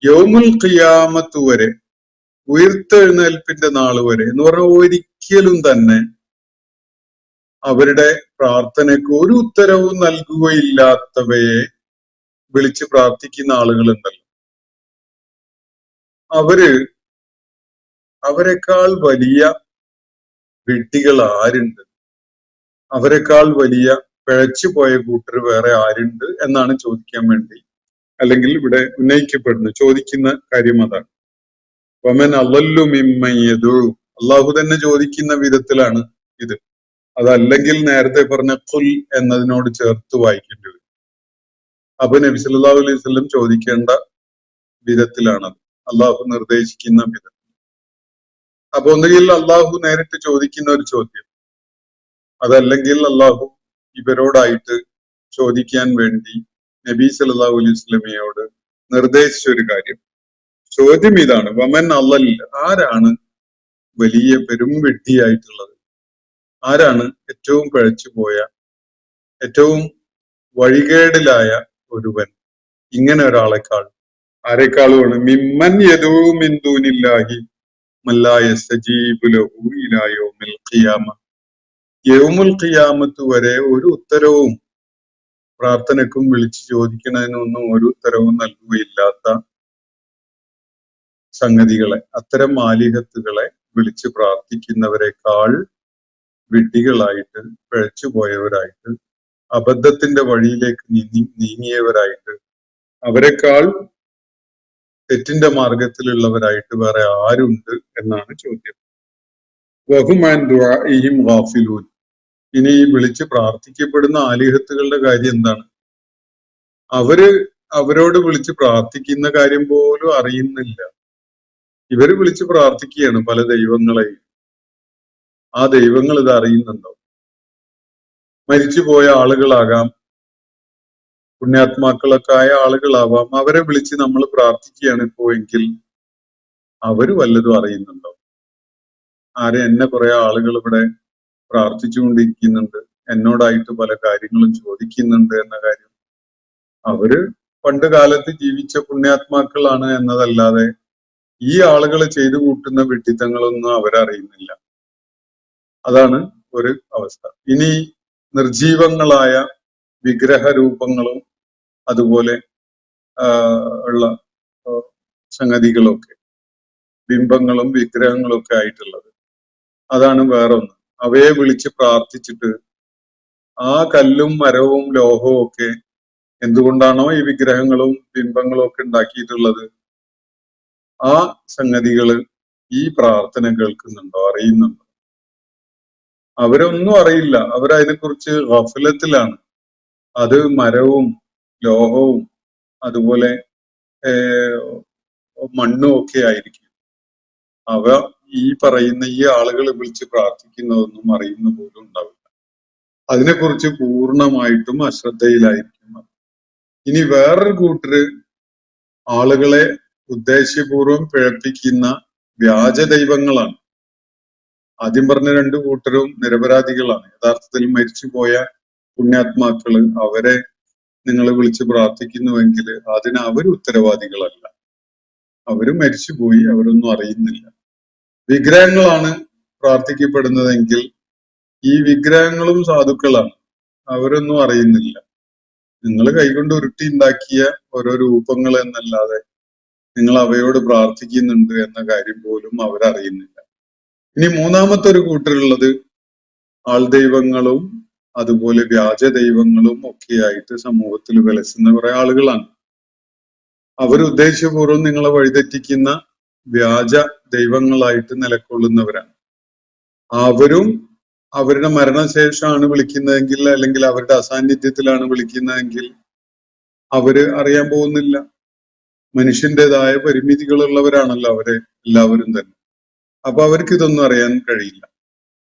യൗമുൽ ഖിയാമത്ത് വരെ, ഉയർത്തെഴുന്നേൽപ്പിന്റെ നാള് വരെ എന്ന് പറഞ്ഞാൽ ഒരിക്കലും തന്നെ അവരുടെ പ്രാർത്ഥനയ്ക്ക് ഒരു ഉത്തരവും നൽകുകയില്ലാത്തവയെ വിളിച്ച് പ്രാർത്ഥിക്കുന്ന ആളുകളുണ്ടല്ലോ, അവരെക്കാൾ വലിയ വിഡ്ഢികൾ ആരുണ്ട്? അവരെക്കാൾ വലിയ പിഴച്ചുപോയ കൂട്ടർ വേറെ ആരുണ്ട് എന്നാണ് ചോദിക്കാൻ വേണ്ടി, അല്ലെങ്കിൽ ഇവിടെ ഉന്നയിക്കപ്പെടുന്നു, ചോദിക്കുന്ന കാര്യം അതാണ്. വമൻ അളല്ലു മിമ്മൻ യദൂ, അള്ളാഹു തന്നെ ചോദിക്കുന്ന വിധത്തിലാണ് ഇത്. അതല്ലെങ്കിൽ നേരത്തെ പറഞ്ഞ ഖുൽ എന്നതിനോട് ചേർത്ത് വായിക്കേണ്ടി വരും. അപ്പൊ നബി സല്ലല്ലാഹു അലൈഹി വസല്ലം ചോദിക്കേണ്ട വിധത്തിലാണത്, അള്ളാഹു നിർദ്ദേശിക്കുന്ന വിധം. അപ്പൊ ഒന്നുകിൽ അള്ളാഹു നേരിട്ട് ചോദിക്കുന്ന ഒരു ചോദ്യം, അതല്ലെങ്കിൽ അള്ളാഹു ഇവരോടായിട്ട് ചോദിക്കാൻ വേണ്ടി നബി സല്ലല്ലാഹു അലൈഹി വസല്ലമയോട് നിർദ്ദേശിച്ച ഒരു കാര്യം. ചോദ്യം ഇതാണ്, വമൻ അളല്ല്, ആരാണ് വലിയ പെരും വിഡ്ഢിയായിട്ടുള്ളത്? ആരാണ് ഏറ്റവും പിഴച്ചുപോയ, ഏറ്റവും വഴികേടിലായ ഒരുവൻ? ഇങ്ങനെ ഒരാളെക്കാൾ, ആരെക്കാളുമാണ്? മിമ്മൻ യദൂ മിൻ ദൂനില്ലാഹി മല്ലാ യസ്തജീബു ലഹു ഇലാ യൗമിൽ ഖിയാമ, യൗമുൽ ഖിയാമത്ത് വരെ ഒരു ഉത്തരവും, പ്രാർത്ഥനയ്ക്കും വിളിച്ചു ചോദിക്കുന്നതിനൊന്നും ഒരു ഉത്തരവും നൽകുകയില്ലാത്ത സംഗതികളെ, അത്തരം ആലിഹത്തുകളെ വിളിച്ച് പ്രാർത്ഥിക്കുന്നവരെക്കാൾ വിഡ്ഢികളായിട്ട്, പിഴച്ചുപോയവരായിട്ട്, അബദ്ധത്തിന്റെ വഴിയിലേക്ക് നീങ്ങിയവരായിട്ട്, അവരെക്കാൾ തെറ്റിന്റെ മാർഗത്തിലുള്ളവരായിട്ട് വേറെ ആരുണ്ട് എന്നാണ് ചോദ്യം. വഹും അൻ ദുആഇഹിം ഗാഫിലൂൻ. ഇനി ഈ വിളിച്ച് പ്രാർത്ഥിക്കപ്പെടുന്ന ആലിഹത്തുകളുടെ കാര്യം എന്താണ്? അവരോട് വിളിച്ച് പ്രാർത്ഥിക്കുന്ന കാര്യം പോലും അറിയുന്നില്ല. ഇവര് വിളിച്ച് പ്രാർത്ഥിക്കുകയാണ് പല ദൈവങ്ങളെയും. ആ ദൈവങ്ങൾ ഇത് അറിയുന്നുണ്ടോ? മരിച്ചുപോയ ആളുകളാകാം, പുണ്യാത്മാക്കളൊക്കെ ആയ ആളുകളാവാം. അവരെ വിളിച്ച് നമ്മൾ പ്രാർത്ഥിക്കുകയാണ് ഇപ്പോ എങ്കിൽ അവര് വല്ലതും അറിയുന്നുണ്ടോ? എന്നെ കുറെ ആളുകൾ ഇവിടെ പ്രാർത്ഥിച്ചുകൊണ്ടിരിക്കുന്നുണ്ട്, എന്നോടായിട്ട് പല കാര്യങ്ങളും ചോദിക്കുന്നുണ്ട് എന്ന കാര്യം അവര് പണ്ട് കാലത്ത് ജീവിച്ച പുണ്യാത്മാക്കളാണ് എന്നതല്ലാതെ ഈ ആളുകൾ ചെയ്തു കൂട്ടുന്ന വിഡ്ഢിത്തങ്ങളൊന്നും അവരറിയുന്നില്ല. അതാണ് ഒരു അവസ്ഥ. ഇനി നിർജീവങ്ങളായ വിഗ്രഹ രൂപങ്ങളും അതുപോലെ ഉള്ള സംഗതികളൊക്കെ, ബിംബങ്ങളും വിഗ്രഹങ്ങളും ഒക്കെ ആയിട്ടുള്ളത്, അതാണ് വേറൊന്ന്. അവയെ വിളിച്ച് പ്രാർത്ഥിച്ചിട്ട് ആ കല്ലും മരവും ലോഹവും ഒക്കെ എന്തുകൊണ്ടാണോ ഈ വിഗ്രഹങ്ങളും ബിംബങ്ങളും ഒക്കെ ഉണ്ടാക്കിയിട്ടുള്ളത്, ആ സംഗതികള് ഈ പ്രാർത്ഥന കേൾക്കുന്നുണ്ടോ, അറിയുന്നുണ്ടോ? അവരൊന്നും അറിയില്ല. അവരതിനെക്കുറിച്ച് ഗഫലത്തിലാണ്. അത് മരവും ലോഹവും അതുപോലെ മണ്ണും ഒക്കെ ആയിരിക്കും. അവ ഈ പറയുന്ന ഈ ആളുകൾ വിളിച്ച് പ്രാർത്ഥിക്കുന്നതൊന്നും അറിയുന്ന പോലും ഉണ്ടാവില്ല. അതിനെക്കുറിച്ച് പൂർണ്ണമായിട്ടും അശ്രദ്ധയിലായിരിക്കും. ഇനി വേറൊരു കൂട്ടര് ആളുകളെ ഉദ്ദേശ്യപൂർവം പിഴപ്പിക്കുന്ന വ്യാജ ദൈവങ്ങളാണ്. ആദ്യം പറഞ്ഞ രണ്ടു കൂട്ടരും നിരപരാധികളാണ്. യഥാർത്ഥത്തിൽ മരിച്ചുപോയ പുണ്യാത്മാക്കള്, അവരെ നിങ്ങൾ വിളിച്ച് പ്രാർത്ഥിക്കുന്നുവെങ്കിൽ അതിന് അവർ ഉത്തരവാദികളല്ല. അവര് മരിച്ചുപോയി, അവരൊന്നും അറിയുന്നില്ല. വിഗ്രഹങ്ങളാണ് പ്രാർത്ഥിക്കപ്പെടുന്നതെങ്കിൽ ഈ വിഗ്രഹങ്ങളും സാധുക്കളാണ്, അവരൊന്നും അറിയുന്നില്ല. നിങ്ങൾ കൈകൊണ്ട് ഉരുട്ടി ഉണ്ടാക്കിയ ഓരോ രൂപങ്ങൾ എന്നല്ലാതെ നിങ്ങൾ അവയോട് പ്രാർത്ഥിക്കുന്നുണ്ട് എന്ന കാര്യം പോലും അവരറിയുന്നില്ല. ഇനി മൂന്നാമത്തെ ഒരു കൂട്ടരുള്ളത് ആൾദൈവങ്ങളും അതുപോലെ വ്യാജ ദൈവങ്ങളും ഒക്കെയായിട്ട് സമൂഹത്തിൽ വിലസുന്ന കുറെ ആളുകളാണ്. അവർ ഉദ്ദേശ്യപൂർവ്വം നിങ്ങളെ വഴിതെറ്റിക്കുന്ന വ്യാജ ദൈവങ്ങളായിട്ട് നിലകൊള്ളുന്നവരാണ്. അവരും അവരുടെ മരണശേഷമാണ് വിളിക്കുന്നതെങ്കിൽ, അല്ലെങ്കിൽ അവരുടെ അസാന്നിധ്യത്തിലാണ് വിളിക്കുന്നതെങ്കിൽ അവര് അറിയാൻ പോകുന്നില്ല. മനുഷ്യൻ്റെതായ പരിമിതികളുള്ളവരാണല്ലോ അവര് എല്ലാവരും തന്നെ. അപ്പൊ അവർക്ക് ഇതൊന്നും അറിയാൻ കഴിയില്ല.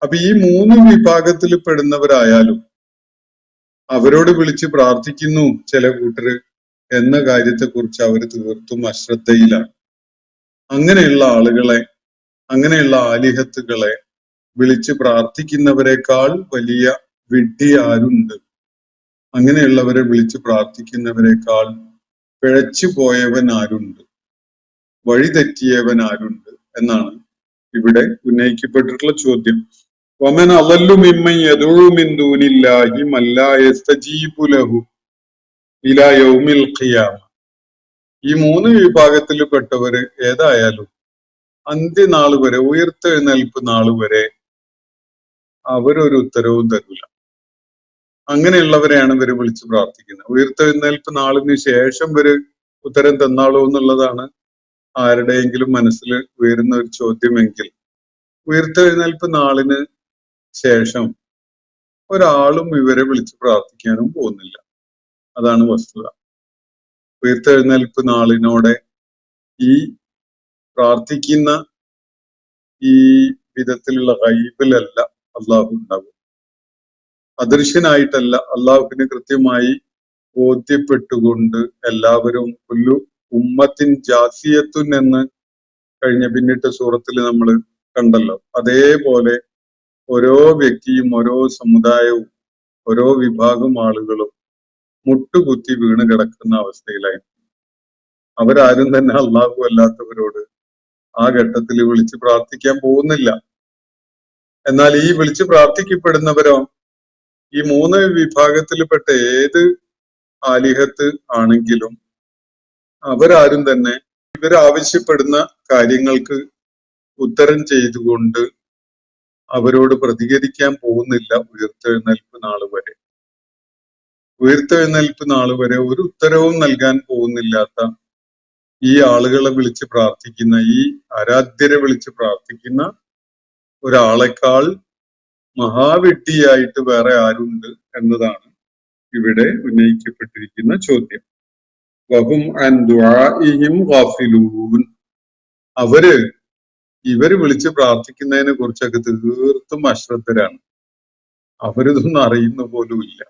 അപ്പൊ ഈ മൂന്ന് വിഭാഗത്തിൽ പെടുന്നവരായാലും അവരോട് വിളിച്ച് പ്രാർത്ഥിക്കുന്നു ചില കൂട്ടര് എന്ന കാര്യത്തെക്കുറിച്ച് അവർ തീർത്തും അശ്രദ്ധയിലാണ്. അങ്ങനെയുള്ള ആളുകളെ, അങ്ങനെയുള്ള ആലിഹത്തുകളെ വിളിച്ച് പ്രാർത്ഥിക്കുന്നവരെക്കാൾ വലിയ വിഡ്ഢി ആരുണ്ട്? അങ്ങനെയുള്ളവരെ വിളിച്ച് പ്രാർത്ഥിക്കുന്നവരെക്കാൾ പിഴച്ചു പോയവൻ ആരുണ്ട്? വഴിതെറ്റിയവൻ ആരുണ്ട് എന്നാണ് ഇവിടെ ഉന്നയിക്കപ്പെട്ടിട്ടുള്ള ചോദ്യം. വമൻ അളല്ലു മിമ്മൻ യദഉ മിൻ ദൂനില്ലാഹി മൻ ലാ യസ്തജീബു ലഹു ഇലാ യൗമിൽ ഖിയാമ. ഈ മൂന്ന് വിഭാഗത്തിൽ പെട്ടവര് ഏതായാലും അന്ത്യനാൾ വരെ, ഉയർത്തെഴുന്നേൽപ്പ് നാൾ വരെ അവരൊരു ഉത്തരവും തരില്ല. അങ്ങനെയുള്ളവരെയാണ് ഇവര് വിളിച്ച് പ്രാർത്ഥിക്കുന്നത്. ഉയർത്തെഴുന്നേൽപ്പ് നാളിന് ശേഷം ഇവര് ഉത്തരം തന്നാളൂ എന്നുള്ളതാണ് ആരുടെയെങ്കിലും മനസ്സിൽ ഉയരുന്ന ഒരു ചോദ്യമെങ്കിൽ, ഉയർത്തെഴുന്നേൽപ്പ് നാളിന് ശേഷം ഒരാളും ഇവരെ വിളിച്ച് പ്രാർത്ഥിക്കാനും പോകുന്നില്ല. അതാണ് വസ്തുത. ഉയർത്തെഴുന്നേൽപ്പ് നാളിനോടെ ഈ പ്രാർത്ഥിക്കുന്ന ഈ വിധത്തിലുള്ള ഗൈബിലല്ല അള്ളാഹു ഉണ്ടാകും. അദൃശ്യനായിട്ടല്ല, അള്ളാഹുവിന് കൃത്യമായി ബോധ്യപ്പെട്ടുകൊണ്ട് എല്ലാവരും കുല്ലു ഉമ്മത്തിൻ ജാസിയത്തുൻ എന്ന് കഴിഞ്ഞ പിന്നിട്ട സൂറത്തിൽ നമ്മൾ കണ്ടല്ലോ. അതേപോലെ ഓരോ വ്യക്തിയും, ഓരോ സമുദായവും, ഓരോ വിഭാഗം ആളുകളും മുട്ടുകുത്തി വീണ് കിടക്കുന്ന അവസ്ഥയിലായി. അവരാരും തന്നെ അള്ളാഹു അല്ലാത്തവരോട് ആ ഘട്ടത്തിൽ വിളിച്ച് പ്രാർത്ഥിക്കാൻ പോകുന്നില്ല. എന്നാൽ ഈ വിളിച്ച് പ്രാർത്ഥിക്കപ്പെടുന്നവരോ ഈ മൂന്ന് വിഭാഗത്തിൽപ്പെട്ട ഏത് ആലിഹത്ത് ആണെങ്കിലും അവരാരും തന്നെ ഇവരാവശ്യപ്പെടുന്ന കാര്യങ്ങൾക്ക് ഉത്തരം ചെയ്തുകൊണ്ട് അവരോട് പ്രതികരിക്കാൻ പോകുന്നില്ല ഉയർത്തെഴുന്നേൽപ്പ് നാൾ വരെ. ഉയർത്തെഴുന്നേൽപ്പ് നാൾ വരെ ഒരു ഉത്തരവും നൽകാൻ പോകുന്നില്ലാത്ത ഈ ആളുകളെ വിളിച്ച് പ്രാർത്ഥിക്കുന്ന, ഈ ആരാധ്യരെ വിളിച്ച് പ്രാർത്ഥിക്കുന്ന ഒരാളെക്കാൾ മഹാവിഡ്ഢിയായിട്ട് വേറെ ആരുണ്ട് എന്നതാണ് ഇവിടെ ഉന്നയിക്കപ്പെട്ടിരിക്കുന്ന ചോദ്യം. വഹും അൻ ദുആഇഹിം ഗാഫിലൂൻ. ഇവര് വിളിച്ച് പ്രാർത്ഥിക്കുന്നതിനെ കുറിച്ചൊക്കെ തീർത്തും അശ്രദ്ധരാണ്. അവരിതൊന്നും അറിയുന്ന പോലുമില്ല.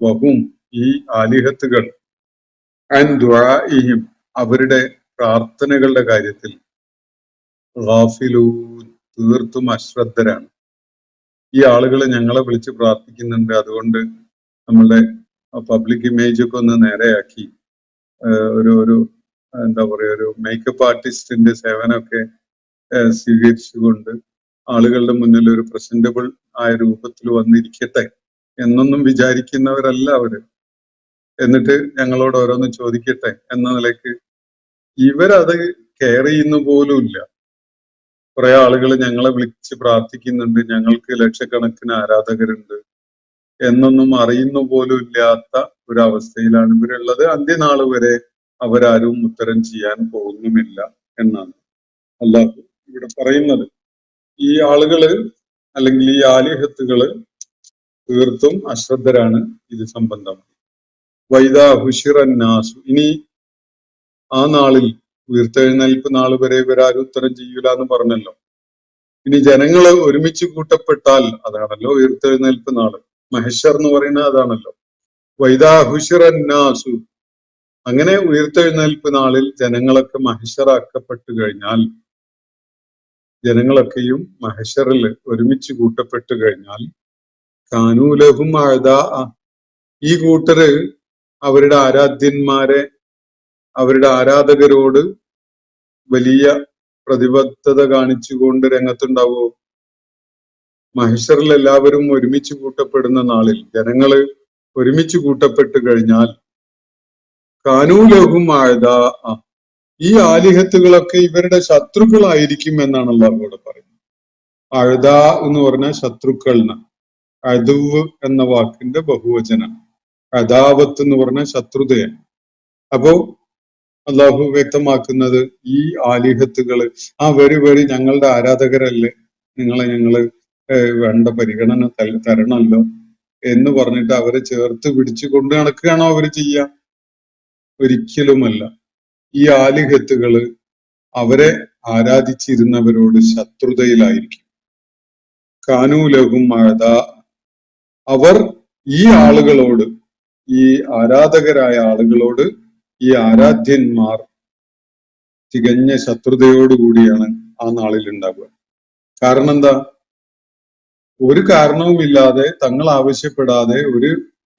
വഹും ഈ ആലിഹത്തുകൾ അൻ ദുആഇഹിം അവരുടെ പ്രാർത്ഥനകളുടെ കാര്യത്തിൽ ഗാഫിലൂൻ തീർത്തും അശ്രദ്ധരാണ്. ഈ ആളുകൾ ഞങ്ങളെ വിളിച്ച് പ്രാർത്ഥിക്കുന്നുണ്ട്, അതുകൊണ്ട് നമ്മളുടെ പബ്ലിക് ഇമേജ് ഒക്കെ ഒന്ന് നേരെയാക്കി ഒരു എന്താ പറയാ ഒരു മേക്കപ്പ് ആർട്ടിസ്റ്റിന്റെ സേവനമൊക്കെ സ്വീകരിച്ചുകൊണ്ട് ആളുകളുടെ മുന്നിൽ ഒരു പ്രസന്റബിൾ ആയ രൂപത്തിൽ വന്നിരിക്കട്ടെ എന്നൊന്നും വിചാരിക്കുന്നവരല്ല അവര്. എന്നിട്ട് ഞങ്ങളോട് ഓരോന്ന് ചോദിക്കട്ടെ എന്ന നിലയ്ക്ക് ഇവരത് കെയർ ചെയ്യുന്ന പോലുമില്ല. കുറെ ആളുകൾ ഞങ്ങളെ വിളിച്ച് പ്രാർത്ഥിക്കുന്നുണ്ട്, ഞങ്ങൾക്ക് ലക്ഷക്കണക്കിന് ആരാധകരുണ്ട് എന്നൊന്നും അറിയുന്ന പോലും ഇല്ലാത്ത ഒരവസ്ഥയിലാണ് ഇവരുള്ളത്. അന്ത്യനാൾ വരെ അവരാരും ഉത്തരം ചെയ്യാൻ പോകുന്നുമില്ല എന്നാണ് അല്ലാഹു ഇവിടെ പറയുന്നത്. ഈ ആളുകള് അല്ലെങ്കിൽ ഈ ആലിഹത്തുകള് തീർത്തും അശ്രദ്ധരാണ് ഇത് സംബന്ധമായി. വൈദാ ഹുശിറന്നാസു, ഇനി ആ നാളിൽ ഉയർത്തെഴുന്നേൽപ്പ് നാൾ വരെ ഇവരാരും ഉത്തരം ചെയ്യൂല എന്ന് പറഞ്ഞല്ലോ. ഇനി ജനങ്ങള് ഒരുമിച്ച് കൂട്ടപ്പെട്ടാൽ, അതാണല്ലോ ഉയർത്തെഴുന്നേൽപ്പ് നാള്, മഹ്ശർ എന്ന് പറയുന്നത് അതാണല്ലോ. വൈദാ ഹുശിറന്നാസു, അങ്ങനെ ഉയർത്തെഴുന്നേൽപ്പ് നാളിൽ ജനങ്ങളൊക്കെ മഹ്ശറാക്കപ്പെട്ടു കഴിഞ്ഞാൽ, ജനങ്ങളൊക്കെയും മഹ്ശറിൽ ഒരുമിച്ച് കൂട്ടപ്പെട്ടു കഴിഞ്ഞാൽ, കാനൂലഹും അഅദാ, ഈ കൂട്ടര് അവരുടെ ആരാധ്യന്മാരെ, അവരുടെ ആരാധകരോട് വലിയ പ്രതിബദ്ധത കാണിച്ചുകൊണ്ട് രംഗത്തുണ്ടാവോ? മഹ്ശറിൽ എല്ലാവരും ഒരുമിച്ച് കൂട്ടപ്പെടുന്ന നാളിൽ ജനങ്ങള് ഒരുമിച്ച് കൂട്ടപ്പെട്ടു കഴിഞ്ഞാൽ കാനൂലഹും അഅദാ, ഈ ആലിഹത്തുകളൊക്കെ ഇവരുടെ ശത്രുക്കളായിരിക്കും എന്നാണ് അല്ലാഹു ഇവിടെ പറയുന്നത്. അഅദാ എന്ന് പറഞ്ഞാൽ ശത്രുക്കൾ, അദുവ് എന്ന വാക്കിന്റെ ബഹുവചനം. അദാവത്ത് എന്ന് പറഞ്ഞാൽ ശത്രുതയാണ്. അപ്പോ അള്ളാഹു വ്യക്തമാക്കുന്നത് ഈ ആലിഹത്തുകള് വരി ഞങ്ങളുടെ ആരാധകരല്ലേ, ഞങ്ങള് വേണ്ട പരിഗണന തരണമല്ലോ എന്ന് പറഞ്ഞിട്ട് അവരെ ചേർത്ത് പിടിച്ചു കൊണ്ട് നടക്കുകയാണോ അവര് ചെയ്യുക? ഒരിക്കലുമല്ല. ഈ ആലിഹത്തുകള് അവരെ ആരാധിച്ചിരുന്നവരോട് ശത്രുതയിലായിരിക്കും. കാനൂലഹും അഅദാ, അവർ ഈ ആളുകളോട്, ഈ ആരാധകരായ ആളുകളോട് ഈ ആരാധ്യന്മാർ തികഞ്ഞ ശത്രുതയോടുകൂടിയാണ് ആ നാളിൽ ഉണ്ടാവുക. കാരണം എന്താ? ഒരു കാരണവുമില്ലാതെ, തങ്ങൾ ആവശ്യപ്പെടാതെ, ഒരു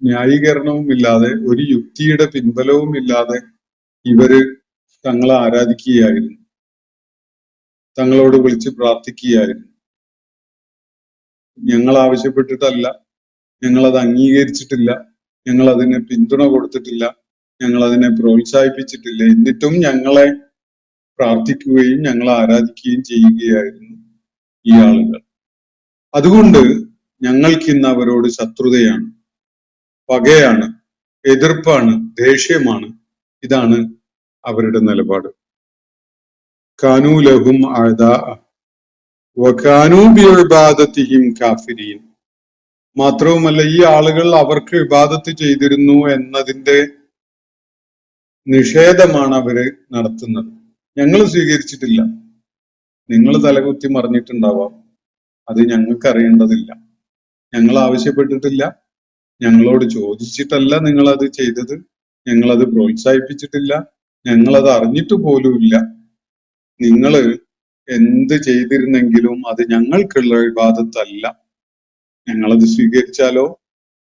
ന്യായീകരണവും ഇല്ലാതെ, ഒരു യുക്തിയുടെ പിൻബലവും ഇല്ലാതെ ഇവര് തങ്ങളെ ആരാധിക്കുകയായിരുന്നു, തങ്ങളോട് വിളിച്ച് പ്രാർത്ഥിക്കുകയായിരുന്നു. ഞങ്ങൾ ആവശ്യപ്പെട്ടിട്ടല്ല, ഞങ്ങളത് അംഗീകരിച്ചിട്ടില്ല, ഞങ്ങൾ അതിനെ പിന്തുണ കൊടുത്തിട്ടില്ല, ഞങ്ങൾ അതിനെ പ്രോത്സാഹിപ്പിച്ചിട്ടില്ല. എന്നിട്ടും ഞങ്ങളെ പ്രാർത്ഥിക്കുകയും ഞങ്ങളെ ആരാധിക്കുകയും ചെയ്യുകയായിരുന്നു ഈ ആളുകൾ. അതുകൊണ്ട് ഞങ്ങൾക്ക് ഇന്ന് അവരോട് ശത്രുതയാണ്, പകയാണ്, എതിർപ്പാണ്, ദേഷ്യമാണ്. ഇതാണ് അവരുടെ നിലപാട്. കാനൂലഹും അഅദാ വകാനൂ ബിഇബാദതിഹിം കാഫിരീൻ. മാത്രവുമല്ല, ഈ ആളുകൾ അവർക്ക് ഇബാദത്ത് ചെയ്തിരുന്നു എന്നതിന്റെ നിഷേധമാണ് അവര് നടത്തുന്നത്. ഞങ്ങൾ സ്വീകരിച്ചിട്ടില്ല, നിങ്ങൾ തലകുത്തി മറിഞ്ഞിട്ടുണ്ടാവാം, അത് ഞങ്ങൾക്ക് അറിയേണ്ടതില്ല. ഞങ്ങൾ ആവശ്യപ്പെട്ടിട്ടില്ല, ഞങ്ങളോട് ചോദിച്ചിട്ടല്ല നിങ്ങളത് ചെയ്തത്, ഞങ്ങളത് പ്രോത്സാഹിപ്പിച്ചിട്ടില്ല, ഞങ്ങളത് അറിഞ്ഞിട്ട് പോലുമില്ല. നിങ്ങള് എന്ത് ചെയ്തിരുന്നെങ്കിലും അത് ഞങ്ങൾക്കുള്ള ഇബാദത്തല്ല. ഞങ്ങളത് സ്വീകരിച്ചാലോ,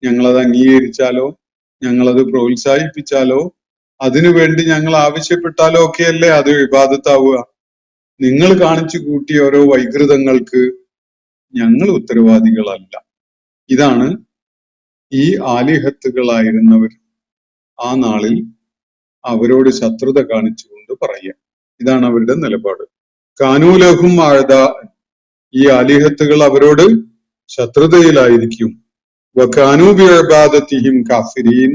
ഞങ്ങളത് അംഗീകരിച്ചാലോ, ഞങ്ങളത് പ്രോത്സാഹിപ്പിച്ചാലോ, അതിനുവേണ്ടി ഞങ്ങൾ ആവശ്യപ്പെട്ടാലോ ഒക്കെയല്ലേ അത് ഇബാദത്താവുക. നിങ്ങൾ കാണിച്ചു കൂട്ടിയ ഓരോ വൈകൃതങ്ങൾക്ക് ഞങ്ങൾ ഉത്തരവാദികളല്ല. ഇതാണ് ഈ ആലിഹത്തുകളായിരുന്നവർ ആ നാളിൽ അവരോട് ശത്രുത കാണിച്ചുകൊണ്ട് പറയുക. ഇതാണ് അവരുടെ നിലപാട്. കാനൂലഹും അഅദാ, ഈ ആലിഹത്തുകൾ അവരോട് ശത്രുതയിലായിരിക്കും. വകാനൂ ബിഇബാദതിഹിം കാഫിരീൻ,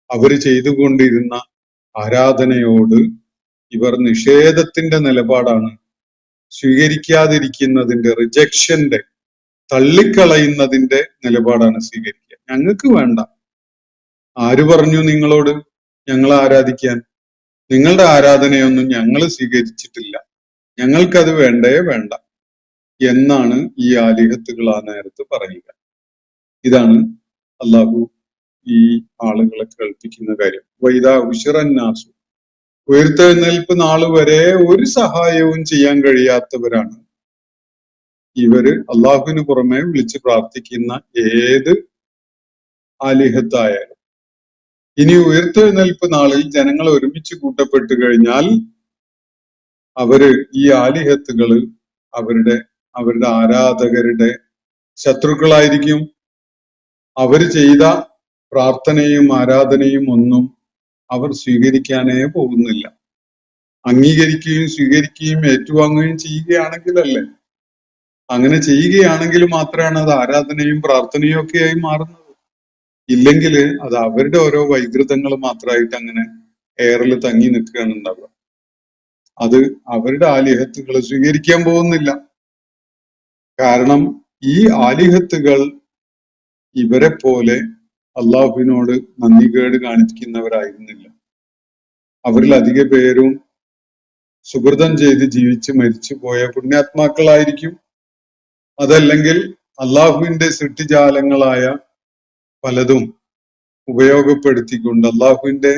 അവര് ചെയ്തുകൊണ്ടിരുന്ന ആരാധനയോട് ഇവർ നിഷേധത്തിന്റെ നിലപാടാണ് സ്വീകരിക്കാതിരിക്കുന്നതിന്റെ, റിജക്ഷന്റെ, തള്ളിക്കളയുന്നതിന്റെ നിലപാടാണ് സ്വീകരിക്കുക. ഞങ്ങൾക്ക് വേണ്ട. ആര് പറഞ്ഞു നിങ്ങളോട് ഞങ്ങളെ ആരാധിക്കാൻ? നിങ്ങളുടെ ആരാധനയൊന്നും ഞങ്ങൾ സ്വീകരിച്ചിട്ടില്ല, ഞങ്ങൾക്കത് വേണ്ടേ വേണ്ട എന്നാണ് ഈ ആലിഹത്തുകൾ ആ നേരത്ത് പറയുക. ഇതാണ് അള്ളാഹു ഈ ആളുകളെ കേൾപ്പിക്കുന്ന കാര്യം. വൈദാ ഉശിറന്നാസു, ഉയർത്തെഴുന്നേൽപ്പ് നാള് വരെ ഒരു സഹായവും ചെയ്യാൻ കഴിയാത്തവരാണ് ഇവര് അള്ളാഹുവിന് പുറമെ വിളിച്ച് പ്രാർത്ഥിക്കുന്ന ഏത് ആലിഹത്തായാലും. ഇനി ഉയർത്തെഴുന്നേൽപ്പ് നാളിൽ ജനങ്ങൾ ഒരുമിച്ച് കൂട്ടപ്പെട്ടു കഴിഞ്ഞാൽ അവര് ഈ ആലിഹത്തുകള് അവരുടെ ആരാധകരുടെ ശത്രുക്കളായിരിക്കും. അവര് ചെയ്ത പ്രാർത്ഥനയും ആരാധനയും ഒന്നും അവർ സ്വീകരിക്കാനേ പോകുന്നില്ല. അംഗീകരിക്കുകയും സ്വീകരിക്കുകയും ഏറ്റുവാങ്ങുകയും ചെയ്യുകയാണെങ്കിലല്ലേ, അങ്ങനെ ചെയ്യുകയാണെങ്കിൽ മാത്രമാണ് അത് ആരാധനയും പ്രാർത്ഥനയും ഒക്കെയായി മാറുന്നത്. ഇല്ലെങ്കിൽ അത് അവരുടെ ഓരോ വൈകൃതങ്ങൾ മാത്രമായിട്ട് അങ്ങനെ എയറിൽ തങ്ങി നിൽക്കുകയാണ് ഉണ്ടാവുക. അത് അവരുടെ ആലിഹത്തുകൾ സ്വീകരിക്കാൻ പോകുന്നില്ല. കാരണം ഈ ആലിഹത്തുകൾ ഇവരെ പോലെ അള്ളാഹുവിനോട് നന്ദികേട് കാണിക്കുന്നവരായിരുന്നില്ല. അവരിൽ അധിക പേരും സുഹൃതം ചെയ്ത് ജീവിച്ച് മരിച്ചു പോയ പുണ്യാത്മാക്കളായിരിക്കും. അതല്ലെങ്കിൽ അള്ളാഹുവിന്റെ സൃഷ്ടിജാലങ്ങളായ പലതും ഉപയോഗപ്പെടുത്തിക്കൊണ്ട് അള്ളാഹുവിന്റെ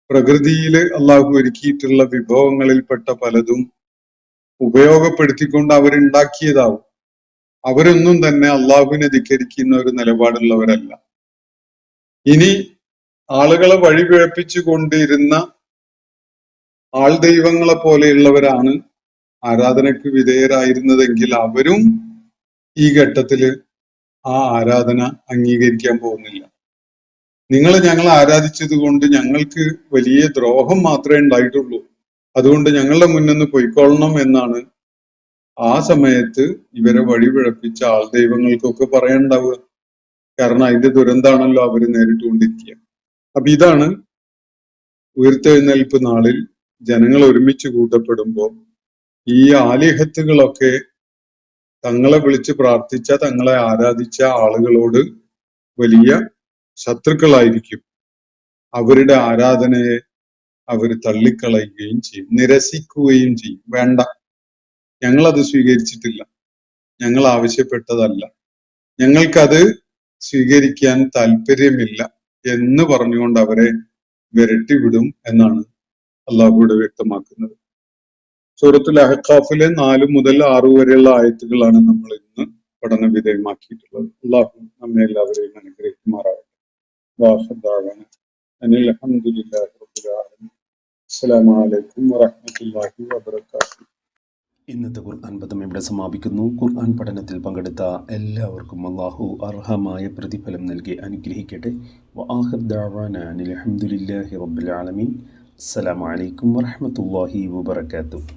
പ്രകൃതിയിൽ അള്ളാഹു ഒരുക്കിയിട്ടുള്ള വിഭവങ്ങളിൽപ്പെട്ട പലതും ഉപയോഗപ്പെടുത്തിക്കൊണ്ട് അവരുണ്ടാക്കിയതാവും. അവരൊന്നും തന്നെ അള്ളാഹുവിനെ ധിക്കരിക്കുന്ന ഒരു നിലപാടുള്ളവരല്ല. ഇനി ആളുകളെ വഴിപിഴപ്പിച്ചു കൊണ്ടിരുന്ന ആൾ ദൈവങ്ങളെ പോലെയുള്ളവരാണ് ആരാധനയ്ക്ക് വിധേയരായിരുന്നതെങ്കിൽ അവരും ഈ ഘട്ടത്തില് ആ ആരാധന അംഗീകരിക്കാൻ പോകുന്നില്ല. നിങ്ങൾ ഞങ്ങളെ ആരാധിച്ചത് കൊണ്ട് ഞങ്ങൾക്ക് വലിയ ദ്രോഹം മാത്രമേ ഉണ്ടായിട്ടുള്ളൂ, അതുകൊണ്ട് ഞങ്ങളുടെ മുന്നിൽ നിന്ന് പൊയ്ക്കൊള്ളണം എന്നാണ് ആ സമയത്ത് ഇവരെ വഴിപിഴപ്പിച്ച ആൾ ദൈവങ്ങൾക്കൊക്കെ പറയാനുണ്ടാവുക. കാരണം അതിന്റെ ദുരന്താണല്ലോ അവര് നേരിട്ടുകൊണ്ടിരിക്കുക. അപ്പൊ ഇതാണ് ഉയർത്തെഴുന്നേൽപ്പ് നാളിൽ ജനങ്ങൾ ഒരുമിച്ച് കൂട്ടപ്പെടുമ്പോൾ ഈ ആലിഹത്തുകളൊക്കെ തങ്ങളെ വിളിച്ച് പ്രാർത്ഥിച്ച, തങ്ങളെ ആരാധിച്ച ആളുകളോട് വലിയ ശത്രുക്കളായിരിക്കും. അവരുടെ ആരാധനയെ അവർ തള്ളിക്കളയുകയും ചെയ്യും, നിരസിക്കുകയും ചെയ്യും. വേണ്ട, ഞങ്ങളത് സ്വീകരിച്ചിട്ടില്ല, ഞങ്ങൾ ആവശ്യപ്പെട്ടതല്ല, ഞങ്ങൾക്കത് സ്വീകരിക്കാൻ താല്പര്യമില്ല എന്ന് പറഞ്ഞുകൊണ്ട് അവരെ വിരട്ടിവിടും എന്നാണ് അള്ളാഹുവിടെ വ്യക്തമാക്കുന്നത്. സൂറത്തുൽ അഹ്ഖാഫിലെ 4 മുതൽ 6 വരെയുള്ള ആയത്തുകളാണ് നമ്മൾ ഇന്ന് പഠന വിധേയമാക്കിയിട്ടുള്ളത്. അള്ളാഹു നമ്മെ എല്ലാവരെയും അനുഗ്രഹിക്കുമാറാവട്ടെ. അൽഹംദുലില്ലാഹി റബ്ബിൽ ആലമീൻ. അസ്സലാമു അലൈക്കും വറഹ്മത്തുള്ളാഹി വബറകാതുഹു.
ഇന്നത്തെ ഖുർആൻ പദം ഇവിടെ സമാപിക്കുന്നു. ഖുർആൻ പഠനത്തിൽ പങ്കെടുത്ത എല്ലാവർക്കും അല്ലാഹു അർഹമായ പ്രതിഫലം നൽകി അനുഗ്രഹിക്കട്ടെ. വആഖിർ ദഅവാനാ അൽഹംദുലില്ലാഹി റബ്ബിൽ ആലമീൻ. അസ്സലാമു അലൈക്കും വറഹ്മത്തുള്ളാഹി വബറകാതുഹു.